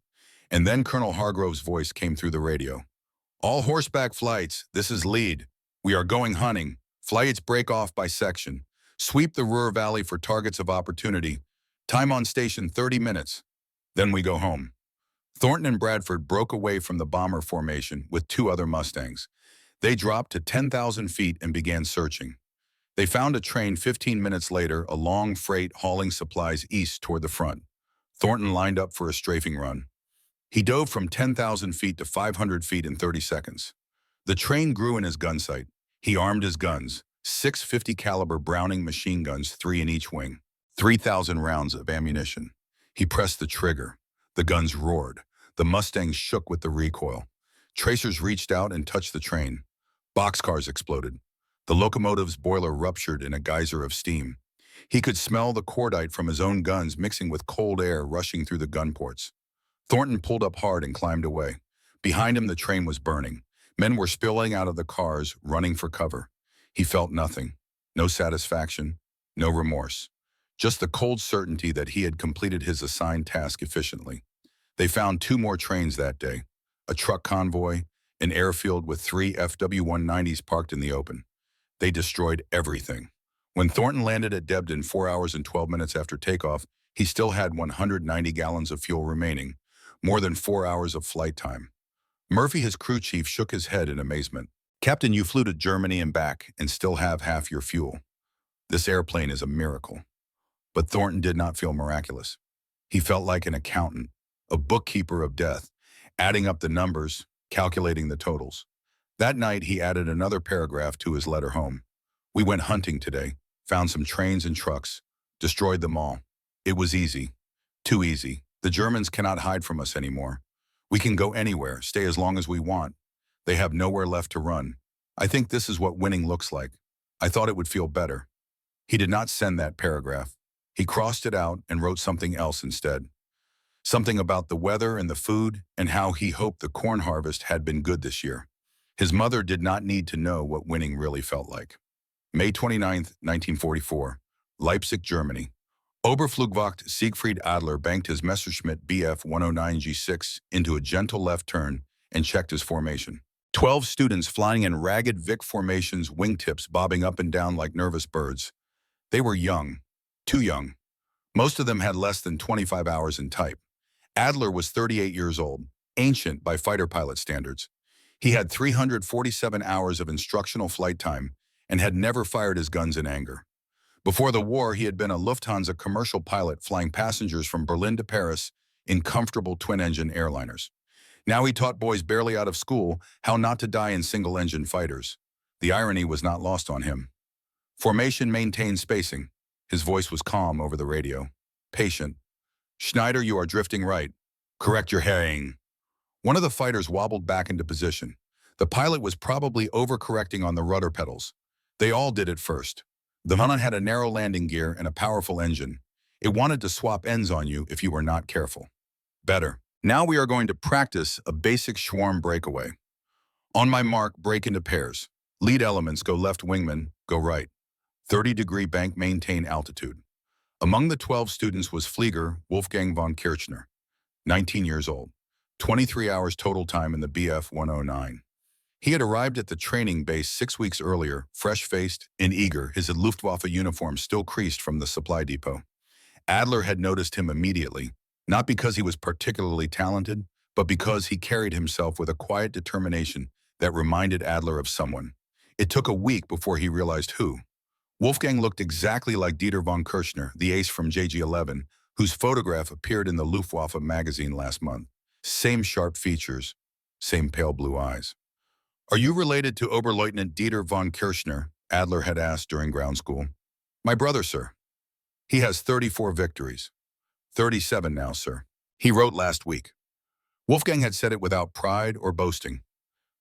And then Colonel Hargrove's voice came through the radio. "All horseback flights, this is lead. We are going hunting. Flights break off by section. Sweep the Ruhr Valley for targets of opportunity. Time on station 30 minutes. Then we go home." Thornton and Bradford broke away from the bomber formation with two other Mustangs. They dropped to 10,000 feet and began searching. They found a train 15 minutes later, a long freight hauling supplies east toward the front. Thornton lined up for a strafing run. He dove from 10,000 feet to 500 feet in 30 seconds. The train grew in his gun sight. He armed his guns, 650 caliber Browning machine guns, 3 in each wing, 3,000 rounds of ammunition. He pressed the trigger. The guns roared. The Mustang shook with the recoil. Tracers reached out and touched the train. Boxcars exploded. The locomotive's boiler ruptured in a geyser of steam. He could smell the cordite from his own guns mixing with cold air rushing through the gun ports. Thornton pulled up hard and climbed away. Behind him, the train was burning. Men were spilling out of the cars, running for cover. He felt nothing. No satisfaction, no remorse. Just the cold certainty that he had completed his assigned task efficiently. They found 2 more trains that day, a truck convoy, an airfield with 3 FW-190s parked in the open. They destroyed everything. When Thornton landed at Debden 4 hours and 12 minutes after takeoff, he still had 190 gallons of fuel remaining, more than 4 hours of flight time. Murphy, his crew chief, shook his head in amazement. "Captain, you flew to Germany and back and still have half your fuel. This airplane is a miracle." But Thornton did not feel miraculous. He felt like an accountant, a bookkeeper of death, adding up the numbers, calculating the totals. That night, he added another paragraph to his letter home. "We went hunting today, found some trains and trucks, destroyed them all. It was easy. Too easy. The Germans cannot hide from us anymore. We can go anywhere, stay as long as we want. They have nowhere left to run. I think this is what winning looks like. I thought it would feel better." He did not send that paragraph. He crossed it out and wrote something else instead. Something about the weather and the food and how he hoped the corn harvest had been good this year. His mother did not need to know what winning really felt like. May 29th, 1944, Leipzig, Germany. Oberflugwacht Siegfried Adler banked his Messerschmitt Bf 109 G6 into a gentle left turn and checked his formation. 12 students flying in ragged Vic formations, wingtips bobbing up and down like nervous birds. They were young, too young. Most of them had less than 25 hours in type. Adler was 38 years old, ancient by fighter pilot standards. He had 347 hours of instructional flight time and had never fired his guns in anger. Before the war, he had been a Lufthansa commercial pilot flying passengers from Berlin to Paris in comfortable twin-engine airliners. Now he taught boys barely out of school how not to die in single-engine fighters. The irony was not lost on him. "Formation maintained spacing." His voice was calm over the radio. "Patient. Schneider, you are drifting right. Correct your heading." One of the fighters wobbled back into position. The pilot was probably overcorrecting on the rudder pedals. They all did it first. The Mustang had a narrow landing gear and a powerful engine. It wanted to swap ends on you if you were not careful. "Better. Now we are going to practice a basic swarm breakaway. On my mark, break into pairs. Lead elements go left, wingman, go right. 30-degree bank, maintain altitude." Among the 12 students was Flieger Wolfgang von Kirchner, 19 years old, 23 hours total time in the Bf 109. He had arrived at the training base 6 weeks earlier, fresh-faced and eager, his Luftwaffe uniform still creased from the supply depot. Adler had noticed him immediately, not because he was particularly talented, but because he carried himself with a quiet determination that reminded Adler of someone. It took a week before he realized who. Wolfgang looked exactly like Dieter von Kirchner, the ace from JG-11, whose photograph appeared in the Luftwaffe magazine last month. Same sharp features, same pale blue eyes. Are you related to Oberleutnant Dieter von Kirchner? Adler had asked during ground school. My brother, sir. He has 34 victories. 37 now, sir. He wrote last week. Wolfgang had said it without pride or boasting.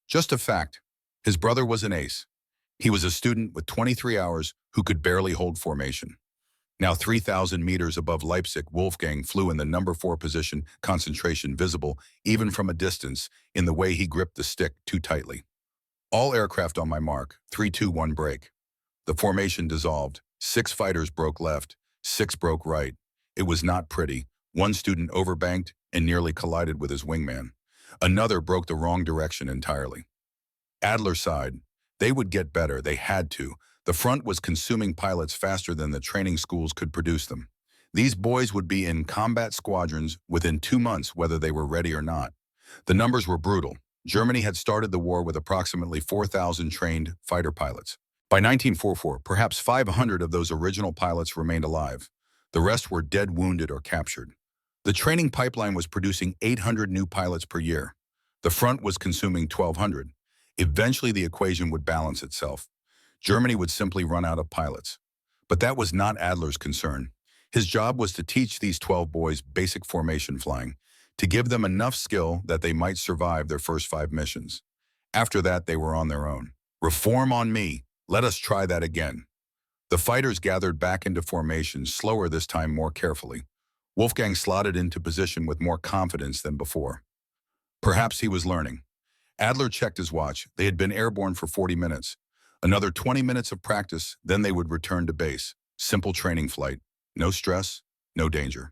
Just a fact. His brother was an ace. He was a student with 23 hours who could barely hold formation. Now 3,000 meters above Leipzig, Wolfgang flew in the number 4 position, concentration visible, even from a distance, in the way he gripped the stick too tightly. All aircraft on my mark, 3-2-1 break. The formation dissolved. 6 fighters broke left, 6 broke right. It was not pretty. One student overbanked and nearly collided with his wingman. Another broke the wrong direction entirely. Adler sighed. They would get better. They had to. The front was consuming pilots faster than the training schools could produce them. These boys would be in combat squadrons within 2 months, whether they were ready or not. The numbers were brutal. Germany had started the war with approximately 4,000 trained fighter pilots. By 1944, perhaps 500 of those original pilots remained alive. The rest were dead, wounded, or captured. The training pipeline was producing 800 new pilots per year. The front was consuming 1,200. Eventually, the equation would balance itself. Germany would simply run out of pilots. But that was not Adler's concern. His job was to teach these 12 boys basic formation flying, to give them enough skill that they might survive their first 5 missions. After that, they were on their own. Reform on me. Let us try that again. The fighters gathered back into formation, slower this time, more carefully. Wolfgang slotted into position with more confidence than before. Perhaps he was learning. Adler checked his watch. They had been airborne for 40 minutes. Another 20 minutes of practice, then they would return to base. Simple training flight. No stress, no danger.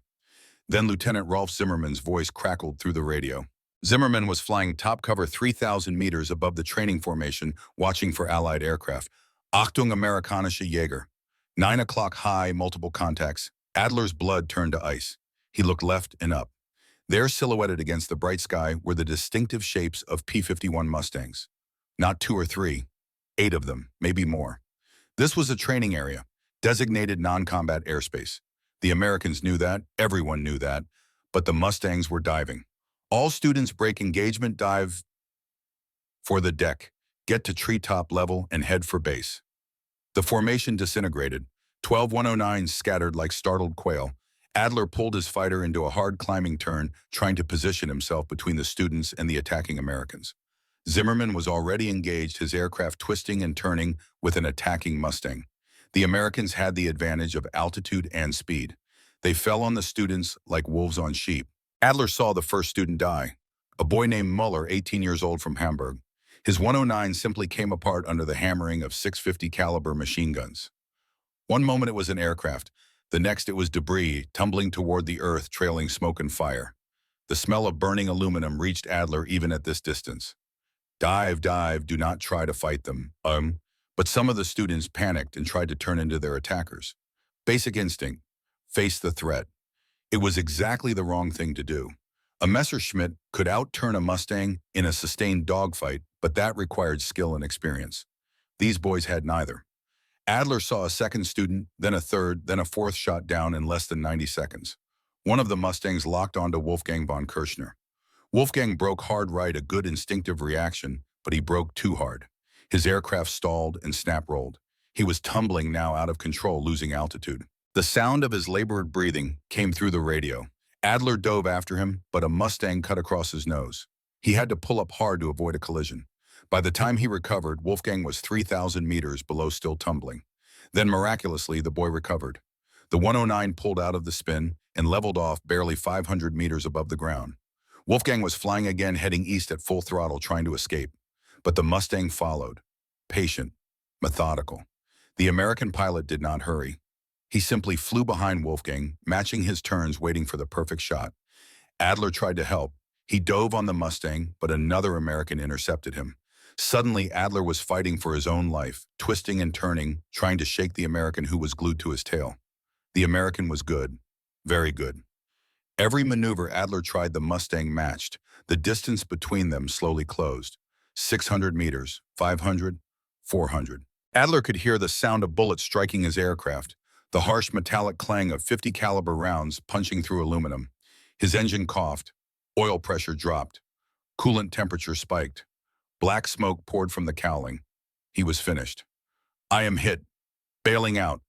Then Lieutenant Rolf Zimmermann's voice crackled through the radio. Zimmermann was flying top cover 3,000 meters above the training formation, watching for Allied aircraft. Achtung, amerikanische Jäger. 9 o'clock high, multiple contacts. Adler's blood turned to ice. He looked left and up. There, silhouetted against the bright sky, were the distinctive shapes of P-51 Mustangs. Not 2 or 3, 8 of them, maybe more. This was a training area, designated non-combat airspace. The Americans knew that, everyone knew that, but the Mustangs were diving. All students break engagement, dive for the deck, get to treetop level, and head for base. The formation disintegrated. 12-109s scattered like startled quail. Adler pulled his fighter into a hard climbing turn, trying to position himself between the students and the attacking Americans. Zimmermann was already engaged, his aircraft twisting and turning with an attacking Mustang. The Americans had the advantage of altitude and speed. They fell on the students like wolves on sheep. Adler saw the first student die, a boy named Muller, 18 years old, from Hamburg. His 109 simply came apart under the hammering of 650 caliber machine guns. One moment it was an aircraft, the next it was debris tumbling toward the earth, trailing smoke and fire. The smell of burning aluminum reached Adler even at this distance. Dive, dive, do not try to fight them. But some of the students panicked and tried to turn into their attackers. Basic instinct. Face the threat. It was exactly the wrong thing to do. A Messerschmitt could outturn a Mustang in a sustained dogfight, but that required skill and experience. These boys had neither. Adler saw a second student, then a third, then a fourth shot down in less than 90 seconds. One of the Mustangs locked onto Wolfgang von Kirchner. Wolfgang broke hard right, a good instinctive reaction, but he broke too hard. His aircraft stalled and snap-rolled. He was tumbling now out of control, losing altitude. The sound of his labored breathing came through the radio. Adler dove after him, but a Mustang cut across his nose. He had to pull up hard to avoid a collision. By the time he recovered, Wolfgang was 3,000 meters below, still tumbling. Then, miraculously, the boy recovered. The 109 pulled out of the spin and leveled off barely 500 meters above the ground. Wolfgang was flying again, heading east at full throttle, trying to escape. But the Mustang followed, patient, methodical. The American pilot did not hurry. He simply flew behind Wolfgang, matching his turns, waiting for the perfect shot. Adler tried to help. He dove on the Mustang, but another American intercepted him. Suddenly, Adler was fighting for his own life, twisting and turning, trying to shake the American who was glued to his tail. The American was good, very good. Every maneuver Adler tried, the Mustang matched. The distance between them slowly closed. 600 meters, 500, 400. Adler could hear the sound of bullets striking his aircraft, the harsh metallic clang of 50 caliber rounds punching through aluminum. His engine coughed. Oil pressure dropped. Coolant temperature spiked. Black smoke poured from the cowling. He was finished. I am hit. Bailing out.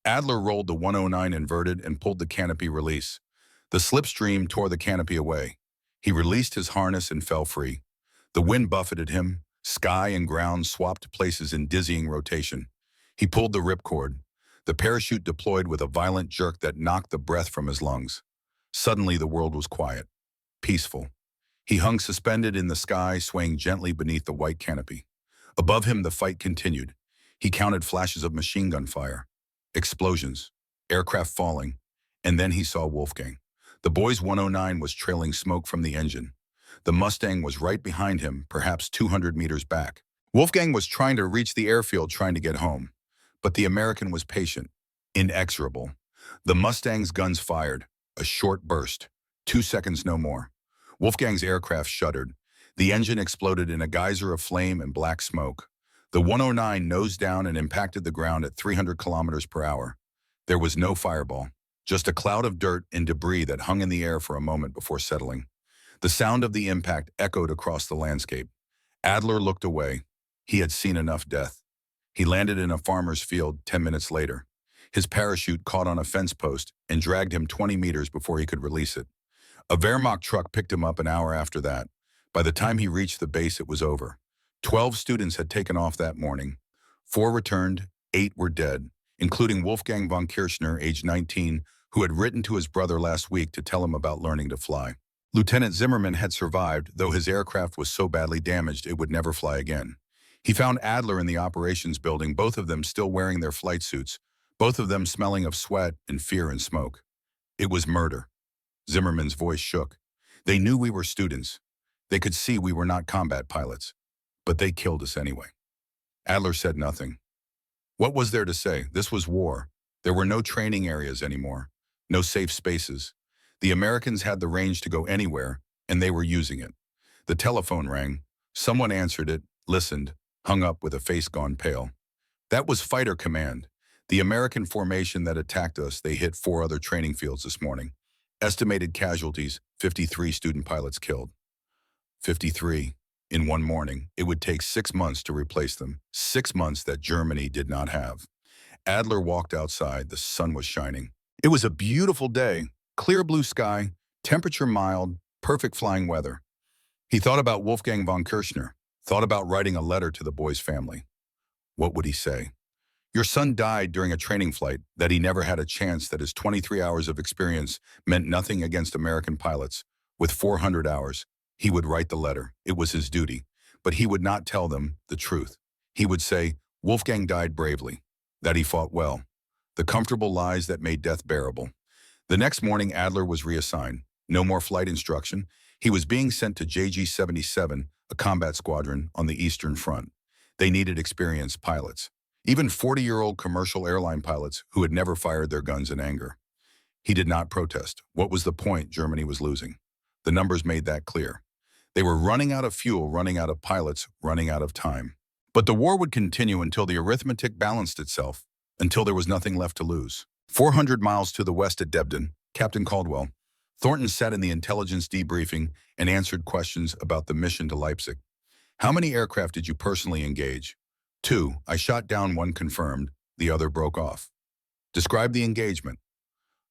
Adler rolled the 109 inverted and pulled the canopy release. The slipstream tore the canopy away. He released his harness and fell free. The wind buffeted him. Sky and ground swapped places in dizzying rotation. He pulled the ripcord. The parachute deployed with a violent jerk that knocked the breath from his lungs. Suddenly the world was quiet, peaceful. He hung suspended in the sky, swaying gently beneath the white canopy. Above him the fight continued. He counted flashes of machine gun fire, explosions, aircraft falling, and then he saw Wolfgang. The boy's 109 was trailing smoke from the engine. The Mustang was right behind him, perhaps 200 meters back. Wolfgang was trying to reach the airfield, trying to get home. But the American was patient, inexorable. The Mustang's guns fired, a short burst, 2 seconds no more. Wolfgang's aircraft shuddered. The engine exploded in a geyser of flame and black smoke. The 109 nosed down and impacted the ground at 300 kilometers per hour. There was no fireball, just a cloud of dirt and debris that hung in the air for a moment before settling. The sound of the impact echoed across the landscape. Adler looked away. He had seen enough death. He landed in a farmer's field 10 minutes later. His parachute caught on a fence post and dragged him 20 meters before he could release it. A Wehrmacht truck picked him up an hour after that. By the time he reached the base, it was over. 12 students had taken off that morning. 4 returned, 8 were dead, including Wolfgang von Kirchner, age 19, who had written to his brother last week to tell him about learning to fly. Lieutenant Zimmerman had survived, though his aircraft was so badly damaged it would never fly again. He found Adler in the operations building, both of them still wearing their flight suits, both of them smelling of sweat and fear and smoke. It was murder. Zimmerman's voice shook. They knew we were students. They could see we were not combat pilots. But they killed us anyway. Adler said nothing. What was there to say? This was war. There were no training areas anymore, no safe spaces. The Americans had the range to go anywhere, and they were using it. The telephone rang. Someone answered it, listened, hung up with a face gone pale. That was Fighter Command, the American formation that attacked us. They hit 4 other training fields this morning. Estimated casualties, 53 student pilots killed. 53. In one morning, it would take 6 months to replace them. 6 months that Germany did not have. Adler walked outside. The sun was shining. It was a beautiful day. Clear blue sky, temperature mild, perfect flying weather. He thought about Wolfgang von Kirchner, thought about writing a letter to the boy's family. What would he say? Your son died during a training flight, that he never had a chance, that his 23 hours of experience meant nothing against American pilots. With 400 hours, he would write the letter. It was his duty. But he would not tell them the truth. He would say, Wolfgang died bravely, that he fought well. The comfortable lies that made death bearable. The next morning, Adler was reassigned. No more flight instruction. He was being sent to JG-77, a combat squadron on the Eastern Front. They needed experienced pilots, even 40-year-old commercial airline pilots who had never fired their guns in anger. He did not protest. What was the point? Germany was losing. The numbers made that clear. They were running out of fuel, running out of pilots, running out of time. But the war would continue until the arithmetic balanced itself, until there was nothing left to lose. 400 miles to the west at Debden, Captain Caldwell, Thornton sat in the intelligence debriefing and answered questions about the mission to Leipzig. How many aircraft did you personally engage? 2. I shot down 1 confirmed, the other broke off. Describe the engagement.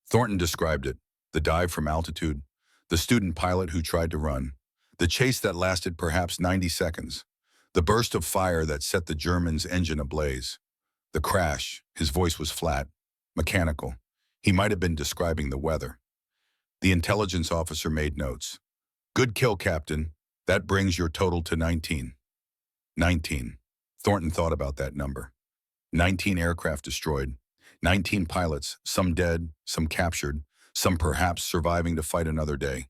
Thornton described it. The dive from altitude, the student pilot who tried to run, the chase that lasted perhaps 90 seconds, the burst of fire that set the German's engine ablaze, the crash. His voice was flat, mechanical. He might have been describing the weather. The intelligence officer made notes. Good kill, Captain. That brings your total to 19. 19. Thornton thought about that number. 19 aircraft destroyed. 19 pilots, some dead, some captured, some perhaps surviving to fight another day.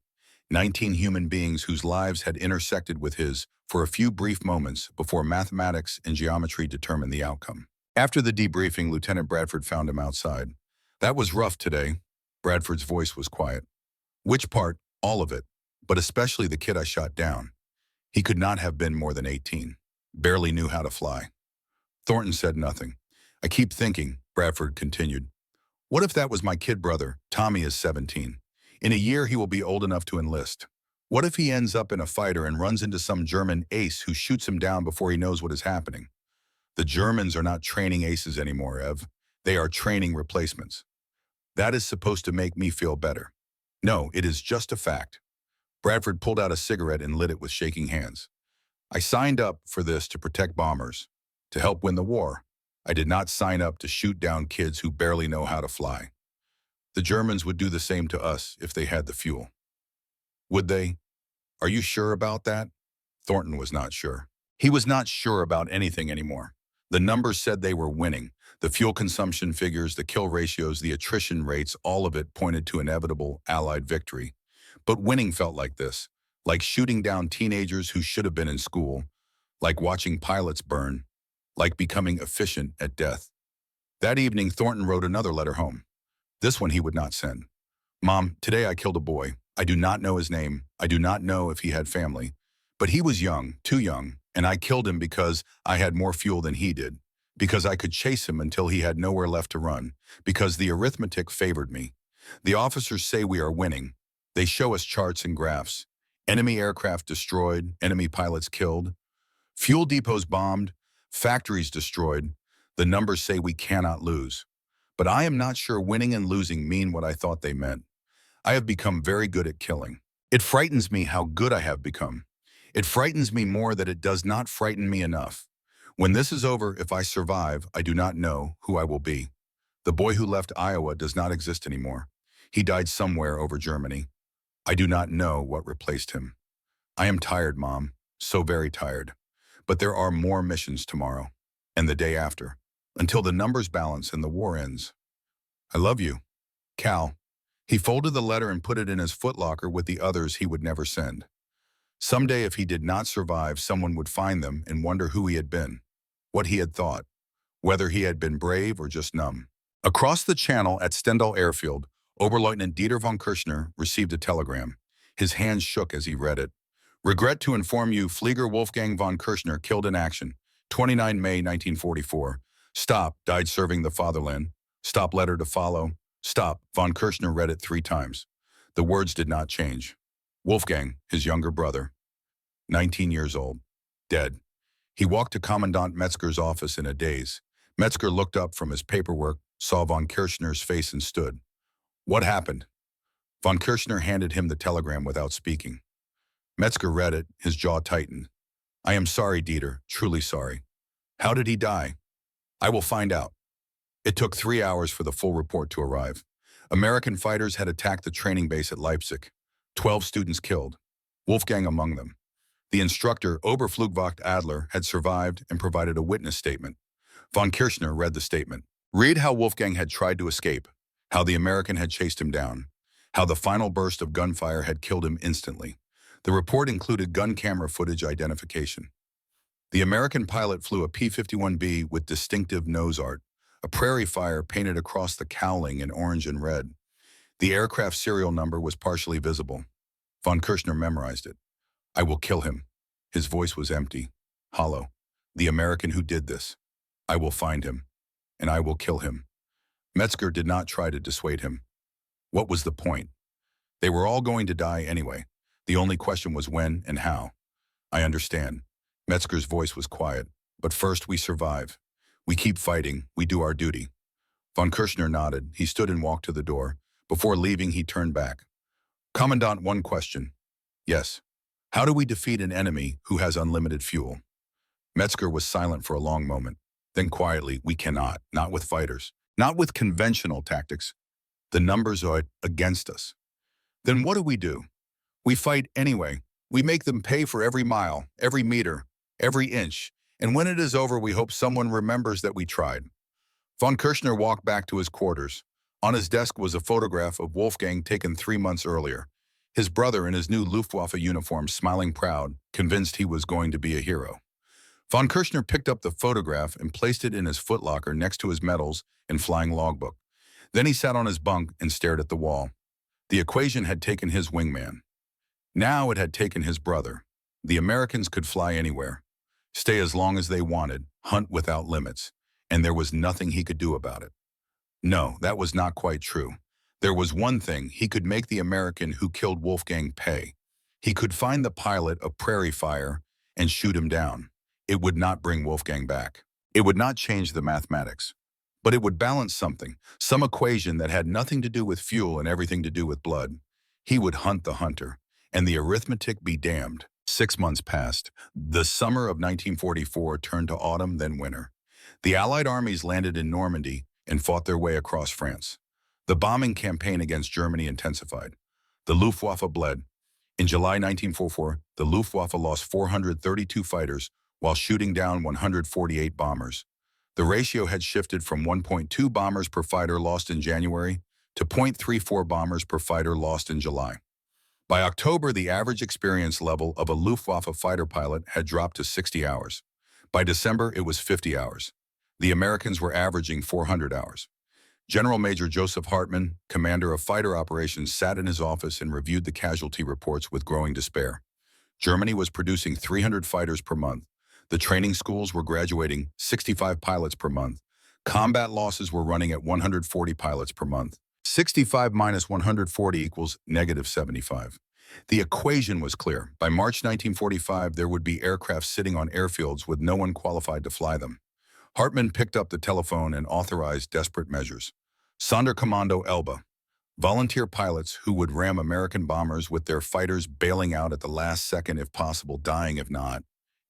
19 human beings whose lives had intersected with his for a few brief moments before mathematics and geometry determined the outcome. After the debriefing, Lieutenant Bradford found him outside. That was rough today. Bradford's voice was quiet. Which part? All of it, but especially the kid I shot down. He could not have been more than 18. Barely knew how to fly. Thornton said nothing. I keep thinking, Bradford continued. What if that was my kid brother? Tommy is 17. In a year, he will be old enough to enlist. What if he ends up in a fighter and runs into some German ace who shoots him down before he knows what is happening? The Germans are not training aces anymore, Ev. They are training replacements. That is supposed to make me feel better. No, it is just a fact. Bradford pulled out a cigarette and lit it with shaking hands. I signed up for this to protect bombers, to help win the war. I did not sign up to shoot down kids who barely know how to fly. The Germans would do the same to us if they had the fuel. Would they? Are you sure about that? Thornton was not sure. He was not sure about anything anymore. The numbers said they were winning. The fuel consumption figures, the kill ratios, the attrition rates, all of it pointed to inevitable Allied victory. But winning felt like this, like shooting down teenagers who should have been in school, like watching pilots burn, like becoming efficient at death. That evening, Thornton wrote another letter home. This one he would not send. Mom, today I killed a boy. I do not know his name. I do not know if he had family. But he was young, too young, and I killed him because I had more fuel than he did, because I could chase him until he had nowhere left to run, because the arithmetic favored me. The officers say we are winning. They show us charts and graphs. Enemy aircraft destroyed, enemy pilots killed, fuel depots bombed, factories destroyed. The numbers say we cannot lose. But I am not sure winning and losing mean what I thought they meant. I have become very good at killing. It frightens me how good I have become. It frightens me more that it does not frighten me enough. When this is over, if I survive, I do not know who I will be. The boy who left Iowa does not exist anymore. He died somewhere over Germany. I do not know what replaced him. I am tired, Mom, so very tired. But there are more missions tomorrow, and the day after, until the numbers balance and the war ends. I love you, Cal. He folded the letter and put it in his footlocker with the others he would never send. Someday, if he did not survive, someone would find them and wonder who he had been, what he had thought, whether he had been brave or just numb. Across the channel at Stendal Airfield, Oberleutnant Dieter von Kirchner received a telegram. His hands shook as he read it. Regret to inform you, Flieger Wolfgang von Kirchner killed in action, 29 May 1944. Stop, died serving the fatherland. Stop, letter to follow. Stop, von Kirchner read it 3 times. The words did not change. Wolfgang, his younger brother, 19 years old, dead. He walked to Commandant Metzger's office in a daze. Metzger looked up from his paperwork, saw von Kirchner's face and stood. What happened? Von Kirchner handed him the telegram without speaking. Metzger read it, his jaw tightened. I am sorry, Dieter, truly sorry. How did he die? I will find out. It took 3 hours for the full report to arrive. American fighters had attacked the training base at Leipzig. 12 students killed, Wolfgang among them. The instructor, Oberflugwacht Adler, had survived and provided a witness statement. Von Kirchner read the statement. Read how Wolfgang had tried to escape, how the American had chased him down, how the final burst of gunfire had killed him instantly. The report included gun camera footage identification. The American pilot flew a P-51B with distinctive nose art, a prairie fire painted across the cowling in orange and red. The aircraft serial number was partially visible. Von Kirchner memorized it. I will kill him. His voice was empty, hollow. The American who did this. I will find him, and I will kill him. Metzger did not try to dissuade him. What was the point? They were all going to die anyway. The only question was when and how. I understand. Metzger's voice was quiet. But first we survive. We keep fighting. We do our duty. Von Kirchner nodded. He stood and walked to the door. Before leaving, he turned back. Commandant, one question. Yes. How do we defeat an enemy who has unlimited fuel? Metzger was silent for a long moment. Then quietly, we cannot. Not with fighters. Not with conventional tactics. The numbers are against us. Then what do? We fight anyway. We make them pay for every mile, every meter, every inch. And when it is over, we hope someone remembers that we tried. Von Kirchner walked back to his quarters. On his desk was a photograph of Wolfgang taken 3 months earlier. His brother in his new Luftwaffe uniform, smiling proud, convinced he was going to be a hero. Von Kirchner picked up the photograph and placed it in his footlocker next to his medals and flying logbook. Then he sat on his bunk and stared at the wall. The equation had taken his wingman. Now it had taken his brother. The Americans could fly anywhere, stay as long as they wanted, hunt without limits, and there was nothing he could do about it. No, that was not quite true. There was one thing: he could make the American who killed Wolfgang pay. He could find the pilot of Prairie Fire and shoot him down. It would not bring Wolfgang back. It would not change the mathematics. But it would balance something, some equation that had nothing to do with fuel and everything to do with blood. He would hunt the hunter, and the arithmetic be damned. 6 months passed. The summer of 1944 turned to autumn, then winter. The Allied armies landed in Normandy and fought their way across France. The bombing campaign against Germany intensified. The Luftwaffe bled. In July 1944, the Luftwaffe lost 432 fighters while shooting down 148 bombers. The ratio had shifted from 1.2 bombers per fighter lost in January to 0.34 bombers per fighter lost in July. By October, the average experience level of a Luftwaffe fighter pilot had dropped to 60 hours. By December, it was 50 hours. The Americans were averaging 400 hours. General Major Joseph Hartmann, commander of fighter operations, sat in his office and reviewed the casualty reports with growing despair. Germany was producing 300 fighters per month. The training schools were graduating 65 pilots per month. Combat losses were running at 140 pilots per month. 65 minus 140 equals negative 75. The equation was clear. By March 1945, there would be aircraft sitting on airfields with no one qualified to fly them. Hartmann picked up the telephone and authorized desperate measures. Sonderkommando Elba, volunteer pilots who would ram American bombers with their fighters bailing out at the last second if possible, dying if not.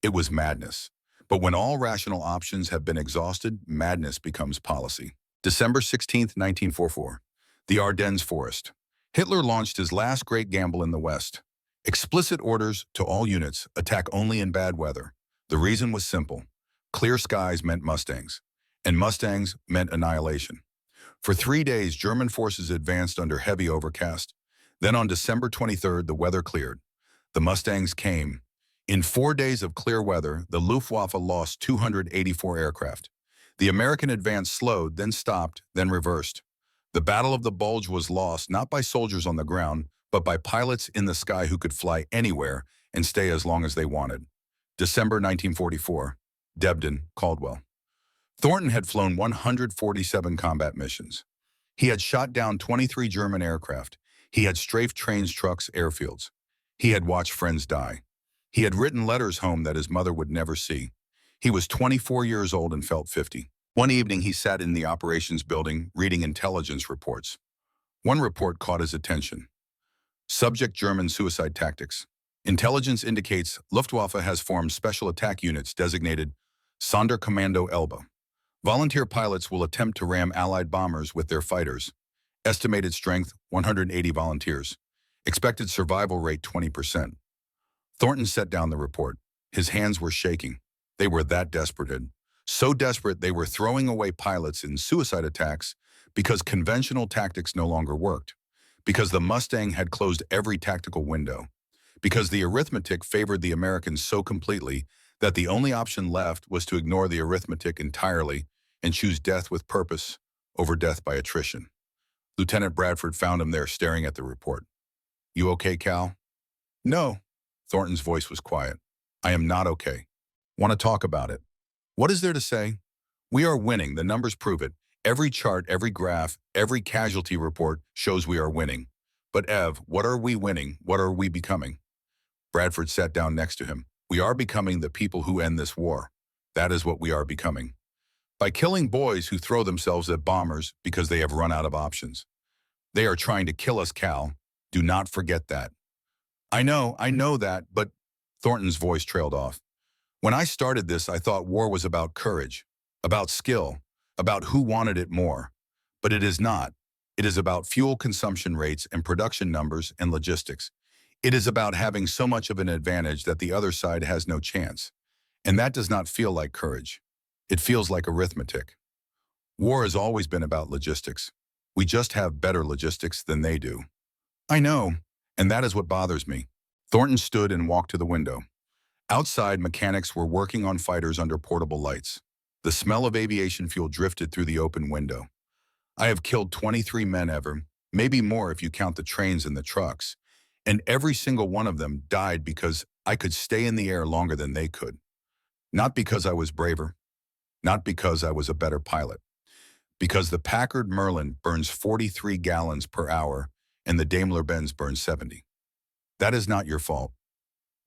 It was madness. But when all rational options have been exhausted, madness becomes policy. December 16, 1944. The Ardennes Forest. Hitler launched his last great gamble in the West. Explicit orders to all units, attack only in bad weather. The reason was simple. Clear skies meant Mustangs, and Mustangs meant annihilation. For 3 days, German forces advanced under heavy overcast. Then on December 23rd, the weather cleared. The Mustangs came. In 4 days of clear weather, the Luftwaffe lost 284 aircraft. The American advance slowed, then stopped, then reversed. The Battle of the Bulge was lost not by soldiers on the ground, but by pilots in the sky who could fly anywhere and stay as long as they wanted. December 1944. Debden, Caldwell. Thornton had flown 147 combat missions. He had shot down 23 German aircraft. He had strafed trains, trucks, airfields. He had watched friends die. He had written letters home that his mother would never see. He was 24 years old and felt 50. One evening, he sat in the operations building, reading intelligence reports. One report caught his attention. Subject: German suicide tactics. Intelligence indicates Luftwaffe has formed special attack units designated Sonderkommando Elba. Volunteer pilots will attempt to ram Allied bombers with their fighters. Estimated strength: 180 volunteers. Expected survival rate: 20%. Thornton set down the report. His hands were shaking. They were that desperate. So desperate they were throwing away pilots in suicide attacks because conventional tactics no longer worked, because the Mustang had closed every tactical window, because the arithmetic favored the Americans so completely that the only option left was to ignore the arithmetic entirely and choose death with purpose over death by attrition. Lieutenant Bradford found him there staring at the report. "You okay, Cal?" "No." Thornton's voice was quiet. "I am not okay. Want to talk about it?" "What is there to say? We are winning. The numbers prove it. Every chart, every graph, every casualty report shows we are winning. But Ev, what are we winning? What are we becoming?" Bradford sat down next to him. "We are becoming the people who end this war. That is what we are becoming. By killing boys who throw themselves at bombers because they have run out of options. They are trying to kill us, Cal. Do not forget that." I know that, but..." Thornton's voice trailed off. "When I started this, I thought war was about courage, about skill, about who wanted it more. But it is not. It is about fuel consumption rates and production numbers and logistics. It is about having so much of an advantage that the other side has no chance. And that does not feel like courage. It feels like arithmetic. War has always been about logistics. We just have better logistics than they do." "I know, and that is what bothers me." Thornton stood and walked to the window. Outside, mechanics were working on fighters under portable lights. The smell of aviation fuel drifted through the open window. "I have killed 23 men ever, maybe more if you count the trains and the trucks. And every single one of them died because I could stay in the air longer than they could. Not because I was braver, not because I was a better pilot. Because the Packard Merlin burns 43 gallons per hour and the Daimler-Benz burns 70. That is not your fault.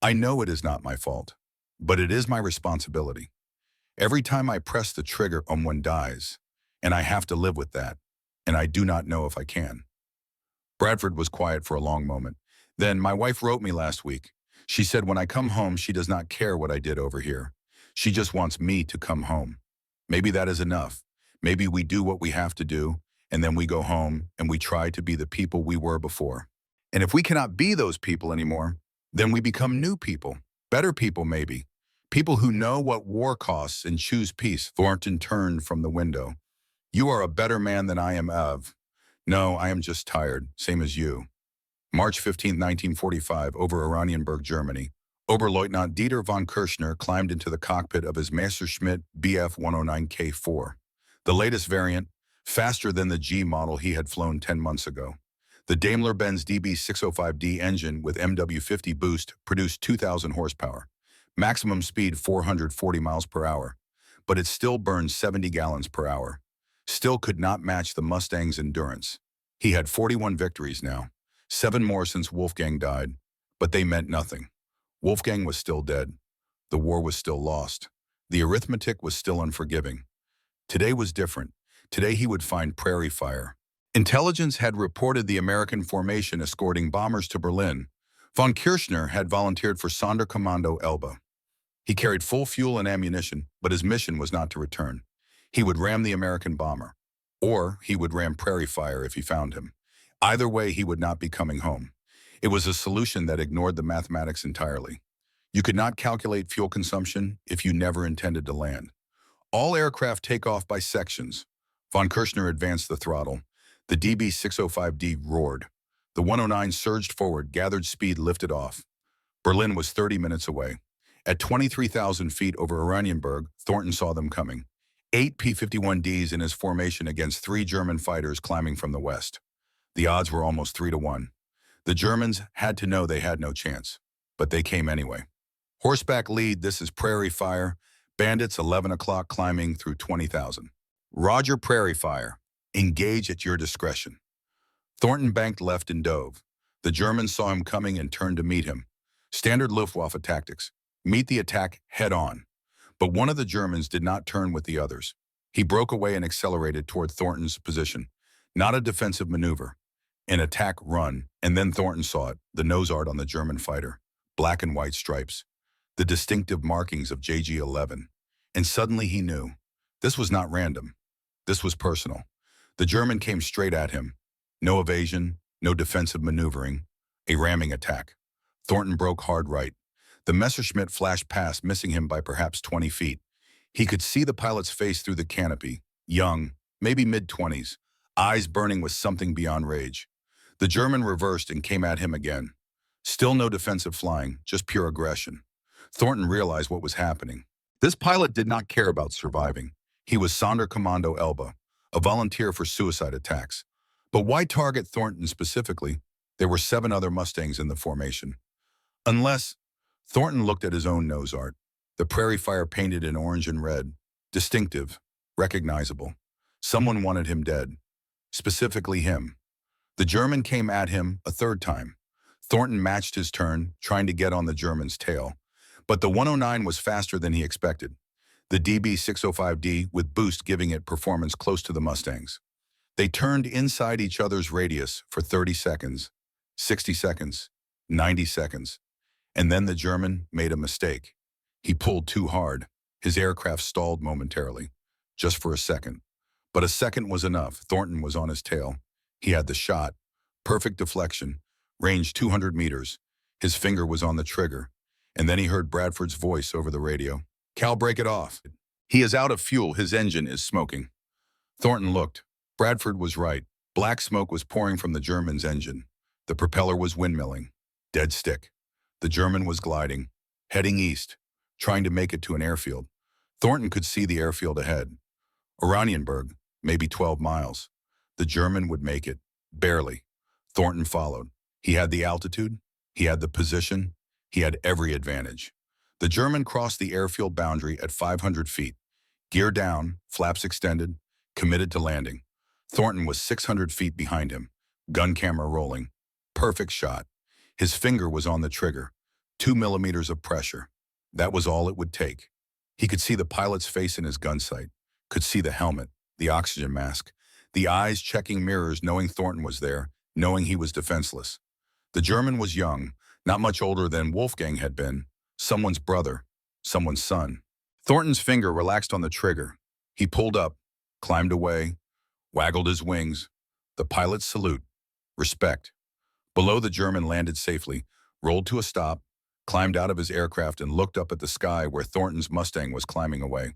I know it is not my fault, but it is my responsibility. Every time I press the trigger, someone dies, and I have to live with that, and I do not know if I can. Bradford was quiet for a long moment. Then, my wife wrote me last week. She said when I come home, she does not care what I did over here. She just wants me to come home. Maybe that is enough. Maybe we do what we have to do, and then we go home and we try to be the people we were before. And if we cannot be those people anymore, then we become new people, better people maybe. People who know what war costs and choose peace. Thornton turned from the window. You are a better man than I am of. No, I am just tired, same as you. March 15, 1945, over Oranienburg, Germany. Oberleutnant Dieter von Kirchner climbed into the cockpit of his Messerschmitt Bf 109K4, the latest variant, faster than the G model he had flown 10 months ago. The Daimler-Benz DB605D engine with MW50 boost produced 2,000 horsepower, maximum speed 440 miles per hour, but it still burned 70 gallons per hour. Still could not match the Mustang's endurance. He had 41 victories now, 7 more since Wolfgang died, but they meant nothing. Wolfgang was still dead. The war was still lost. The arithmetic was still unforgiving. Today was different. Today he would find prairie fire. Intelligence had reported the American formation escorting bombers to Berlin. Von Kirchner had volunteered for Sonderkommando Elbe. He carried full fuel and ammunition, but his mission was not to return. He would ram the American bomber, or he would ram prairie fire if he found him. Either way, he would not be coming home. It was a solution that ignored the mathematics entirely. You could not calculate fuel consumption if you never intended to land. All aircraft take off by sections. Von Kirchner advanced the throttle. The DB605D roared. The 109 surged forward, gathered speed, lifted off. Berlin was 30 minutes away. At 23,000 feet over Oranienburg, Thornton saw them coming. 8 P-51Ds in his formation against 3 German fighters climbing from the west. The odds were almost 3-1. The Germans had to know they had no chance, but they came anyway. Horseback lead, this is prairie fire. Bandits, 11 o'clock, climbing through 20,000. Roger, prairie fire. Engage at your discretion. Thornton banked left and dove. The Germans saw him coming and turned to meet him. Standard Luftwaffe tactics. Meet the attack head on. But one of the Germans did not turn with the others. He broke away and accelerated toward Thornton's position. Not a defensive maneuver. An attack run, and then Thornton saw it, the nose art on the German fighter. Black and white stripes. The distinctive markings of JG-11. And suddenly he knew. This was not random. This was personal. The German came straight at him. No evasion, no defensive maneuvering. A ramming attack. Thornton broke hard right. The Messerschmitt flashed past, missing him by perhaps 20 feet. He could see the pilot's face through the canopy. Young, maybe mid-20s, eyes burning with something beyond rage. The German reversed and came at him again. Still no defensive flying, just pure aggression. Thornton realized what was happening. This pilot did not care about surviving. He was Sonderkommando Elbe, a volunteer for suicide attacks. But why target Thornton specifically? There were 7 other Mustangs in the formation. Unless, Thornton looked at his own nose art. The prairie fire painted in orange and red. Distinctive, recognizable. Someone wanted him dead. Specifically him. The German came at him a third time. Thornton matched his turn, trying to get on the German's tail. But the 109 was faster than he expected. The DB605D with boost giving it performance close to the Mustangs. They turned inside each other's radius for 30 seconds, 60 seconds, 90 seconds. And then the German made a mistake. He pulled too hard. His aircraft stalled momentarily, just for a second. But a second was enough. Thornton was on his tail. He had the shot. Perfect deflection. Range 200 meters. His finger was on the trigger. And then he heard Bradford's voice over the radio. Cal, break it off. He is out of fuel. His engine is smoking. Thornton looked. Bradford was right. Black smoke was pouring from the German's engine. The propeller was windmilling. Dead stick. The German was gliding, heading east, trying to make it to an airfield. Thornton could see the airfield ahead. Oranienburg, maybe 12 miles. The German would make it, barely. Thornton followed. He had the altitude, he had the position, he had every advantage. The German crossed the airfield boundary at 500 feet. Gear down, flaps extended, committed to landing. Thornton was 600 feet behind him, gun camera rolling. Perfect shot. His finger was on the trigger. 2 millimeters of pressure. That was all it would take. He could see the pilot's face in his gun sight, could see the helmet, the oxygen mask, the eyes checking mirrors knowing Thornton was there, knowing he was defenseless. The German was young, not much older than Wolfgang had been, someone's brother, someone's son. Thornton's finger relaxed on the trigger. He pulled up, climbed away, waggled his wings. The pilot's salute. Respect. Below, the German landed safely, rolled to a stop, climbed out of his aircraft and looked up at the sky where Thornton's Mustang was climbing away.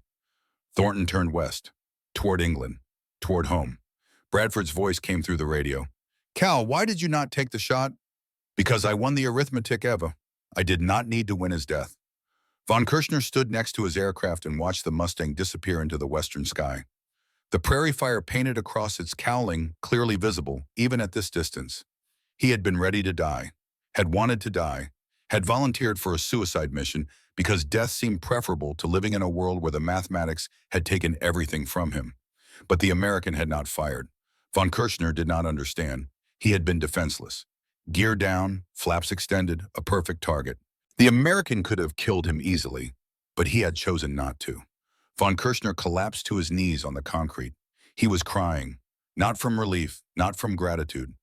Thornton turned west, toward England, toward home. Bradford's voice came through the radio. "Cal, why did you not take the shot?" "Because I won the arithmetic, Eva. I did not need to win his death." Von Kirchner stood next to his aircraft and watched the Mustang disappear into the western sky. The prairie fire painted across its cowling, clearly visible, even at this distance. He had been ready to die, had wanted to die, had volunteered for a suicide mission because death seemed preferable to living in a world where the mathematics had taken everything from him. But the American had not fired. Von Kirchner did not understand. He had been defenseless. Gear down, flaps extended, a perfect target. The American could have killed him easily, but he had chosen not to. Von Kirchner collapsed to his knees on the concrete. He was crying, not from relief, not from gratitude,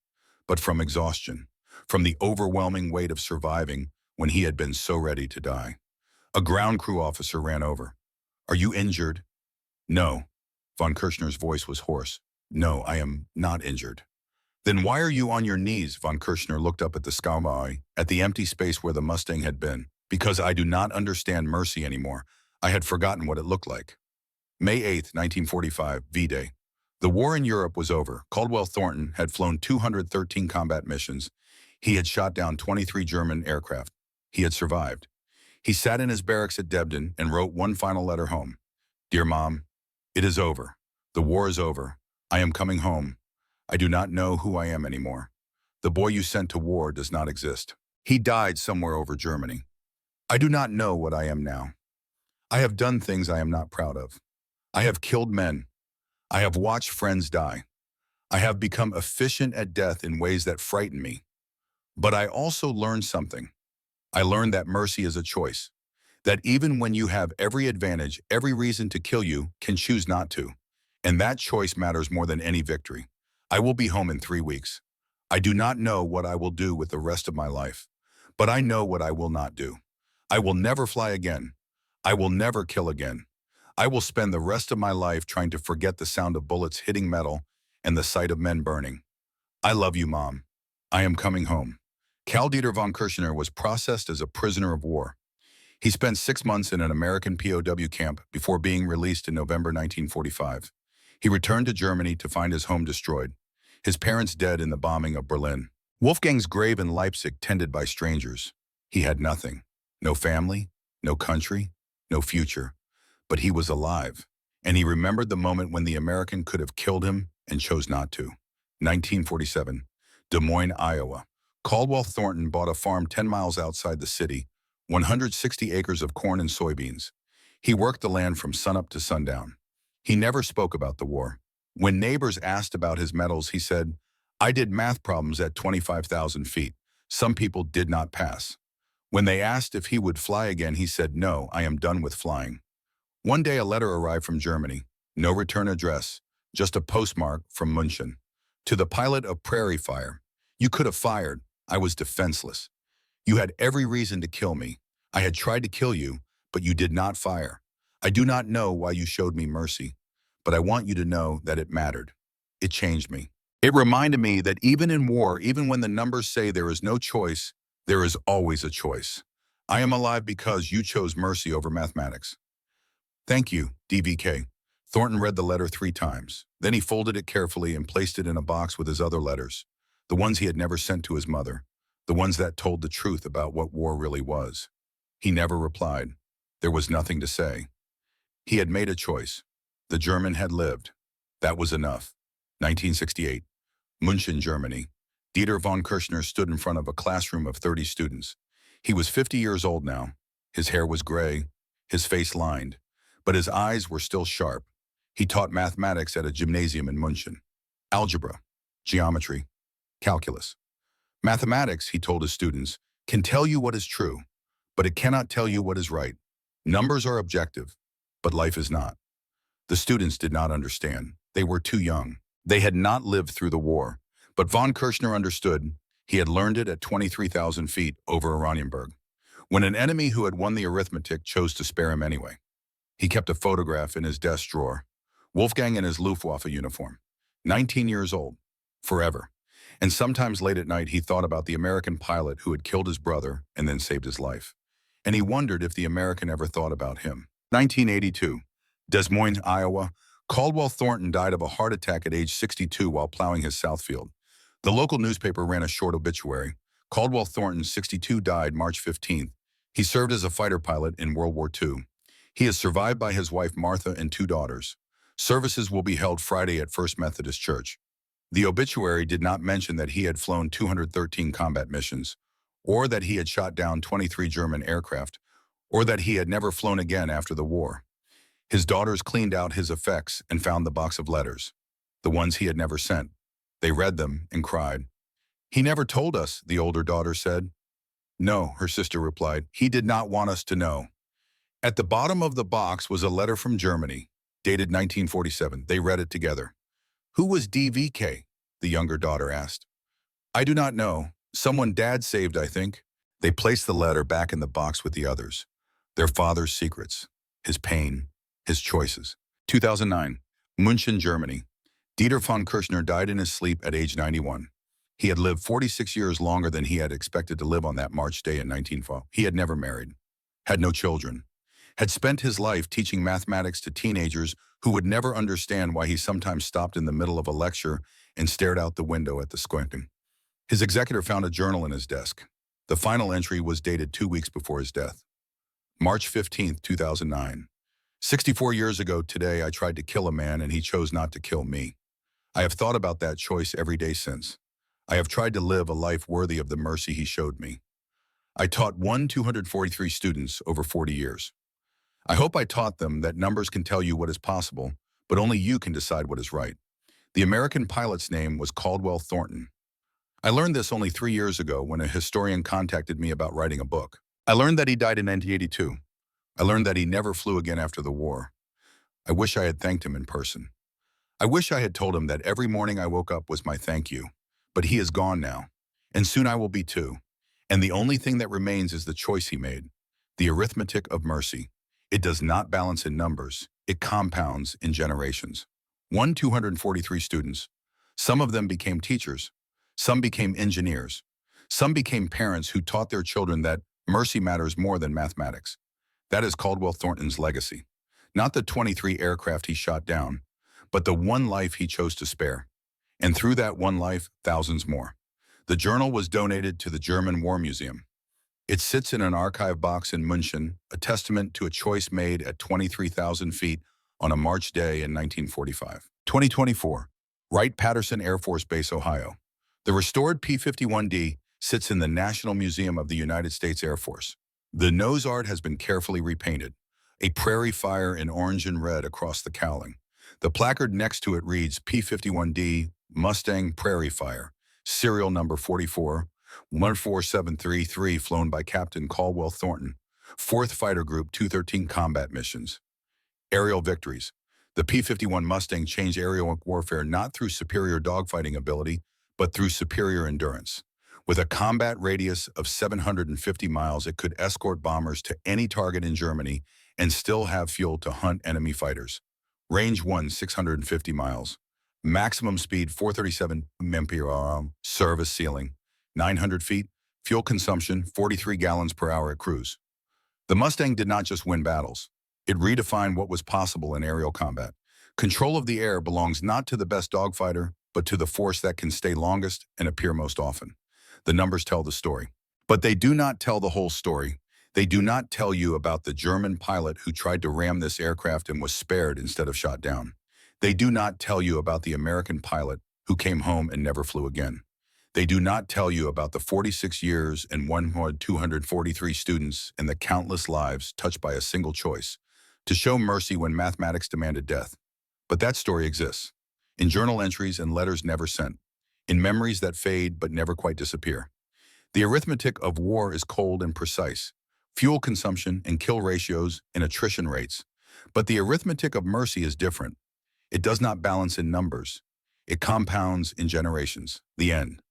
but from exhaustion, from the overwhelming weight of surviving when he had been so ready to die. A ground crew officer ran over. "Are you injured?" "No." Von Kirchner's voice was hoarse. "No, I am not injured." "Then why are you on your knees?" Von Kirchner looked up at the sky, at the empty space where the Mustang had been. "Because I do not understand mercy anymore. I had forgotten what it looked like." May 8, 1945, V-Day. The war in Europe was over. Caldwell Thornton had flown 213 combat missions. He had shot down 23 German aircraft. He had survived. He sat in his barracks at Debden and wrote one final letter home. "Dear Mom, it is over. The war is over. I am coming home. I do not know who I am anymore. The boy you sent to war does not exist. He died somewhere over Germany. I do not know what I am now. I have done things I am not proud of. I have killed men. I have watched friends die. I have become efficient at death in ways that frighten me. But I also learned something. I learned that mercy is a choice. That even when you have every advantage, every reason to kill you, can choose not to. And that choice matters more than any victory. I will be home in 3 weeks. I do not know what I will do with the rest of my life. But I know what I will not do. I will never fly again. I will never kill again. I will spend the rest of my life trying to forget the sound of bullets hitting metal and the sight of men burning. I love you, Mom. I am coming home." Karl Dieter von Kirchner was processed as a prisoner of war. He spent 6 months in an American POW camp before being released in November 1945. He returned to Germany to find his home destroyed, his parents dead in the bombing of Berlin. Wolfgang's grave in Leipzig tended by strangers. He had nothing. No family, no country, no future. But he was alive, and he remembered the moment when the American could have killed him and chose not to. 1947, Des Moines, Iowa. Caldwell Thornton bought a farm 10 miles outside the city, 160 acres of corn and soybeans. He worked the land from sunup to sundown. He never spoke about the war. When neighbors asked about his medals, he said, "I did math problems at 25,000 feet. Some people did not pass." When they asked if he would fly again, he said, "No, I am done with flying." One day a letter arrived from Germany. No return address, just a postmark from München. To the pilot of Prairie Fire, "You could have fired. I was defenseless. You had every reason to kill me. I had tried to kill you, but you did not fire. I do not know why you showed me mercy, but I want you to know that it mattered. It changed me. It reminded me that even in war, even when the numbers say there is no choice, there is always a choice. I am alive because you chose mercy over mathematics." "Thank you, DVK." Thornton read the letter 3 times. Then he folded it carefully and placed it in a box with his other letters, the ones he had never sent to his mother, the ones that told the truth about what war really was. He never replied. There was nothing to say. He had made a choice. The German had lived. That was enough. 1968. München, Germany. Dieter von Kirchner stood in front of a classroom of 30 students. He was 50 years old now. His hair was gray, his face lined, but his eyes were still sharp. He taught mathematics at a gymnasium in München. Algebra, geometry, calculus. Mathematics, he told his students, can tell you what is true, but it cannot tell you what is right. Numbers are objective, but life is not. The students did not understand. They were too young. They had not lived through the war. But von Kirchner understood. He had learned it at 23,000 feet over Oranienburg, when an enemy who had won the arithmetic chose to spare him anyway. He kept a photograph in his desk drawer. Wolfgang in his Luftwaffe uniform. 19 years old. Forever. And sometimes late at night he thought about the American pilot who had killed his brother and then saved his life. And he wondered if the American ever thought about him. 1982. Des Moines, Iowa. Caldwell Thornton died of a heart attack at age 62 while plowing his Southfield. The local newspaper ran a short obituary. Caldwell Thornton, 62, died March 15th. He served as a fighter pilot in World War II. He is survived by his wife Martha and 2 daughters. Services will be held Friday at First Methodist Church. The obituary did not mention that he had flown 213 combat missions, or that he had shot down 23 German aircraft, or that he had never flown again after the war. His daughters cleaned out his effects and found the box of letters, the ones he had never sent. They read them and cried. "He never told us," the older daughter said. "No," her sister replied. "He did not want us to know." At the bottom of the box was a letter from Germany, dated 1947. They read it together. "Who was DVK?" the younger daughter asked. "I do not know. Someone Dad saved, I think." They placed the letter back in the box with the others. Their father's secrets, his pain, his choices. 2009, München, Germany. Dieter von Kirchner died in his sleep at age 91. He had lived 46 years longer than he had expected to live on that March day in 1940. He had never married, had no children, had spent his life teaching mathematics to teenagers who would never understand why he sometimes stopped in the middle of a lecture and stared out the window at the squinting. His executor found a journal in his desk. The final entry was dated 2 weeks before his death. March 15, 2009. 64 years ago today, I tried to kill a man and he chose not to kill me. I have thought about that choice every day since. I have tried to live a life worthy of the mercy he showed me. I taught 243 students over 40 years. I hope I taught them that numbers can tell you what is possible, but only you can decide what is right. The American pilot's name was Caldwell Thornton. I learned this only 3 years ago when a historian contacted me about writing a book. I learned that he died in 1982. I learned that he never flew again after the war. I wish I had thanked him in person. I wish I had told him that every morning I woke up was my thank you. But he is gone now, and soon I will be too. And the only thing that remains is the choice he made, the arithmetic of mercy. It does not balance in numbers. It compounds in generations. 243 students. Some of them became teachers. Some became engineers. Some became parents who taught their children that mercy matters more than mathematics. That is Caldwell Thornton's legacy. Not the 23 aircraft he shot down, but the one life he chose to spare. And through that one life, thousands more. The journal was donated to the German War Museum. It sits in an archive box in München, a testament to a choice made at 23,000 feet on a March day in 1945. 2024, Wright-Patterson Air Force Base, Ohio. The restored P-51D sits in the National Museum of the United States Air Force. The nose art has been carefully repainted, a prairie fire in orange and red across the cowling. The placard next to it reads P-51D, Mustang Prairie Fire, serial number 44, 14733, flown by Captain Caldwell Thornton, 4th Fighter Group 213 combat missions. Aerial victories. The P-51 Mustang changed aerial warfare not through superior dogfighting ability, but through superior endurance. With a combat radius of 750 miles, it could escort bombers to any target in Germany and still have fuel to hunt enemy fighters. Range 650 miles. Maximum speed 437 mph. Service ceiling 900 feet. Fuel consumption 43 gallons per hour at cruise. The Mustang did not just win battles. It redefined what was possible in aerial combat. Control of the air belongs not to the best dogfighter, but to the force that can stay longest and appear most often. The numbers tell the story. But they do not tell the whole story. They do not tell you about the German pilot who tried to ram this aircraft and was spared instead of shot down. They do not tell you about the American pilot who came home and never flew again. They do not tell you about the 46 years and 243 students and the countless lives touched by a single choice, to show mercy when mathematics demanded death. But that story exists, in journal entries and letters never sent, in memories that fade but never quite disappear. The arithmetic of war is cold and precise. Fuel consumption and kill ratios and attrition rates. But the arithmetic of mercy is different. It does not balance in numbers. It compounds in generations. The end.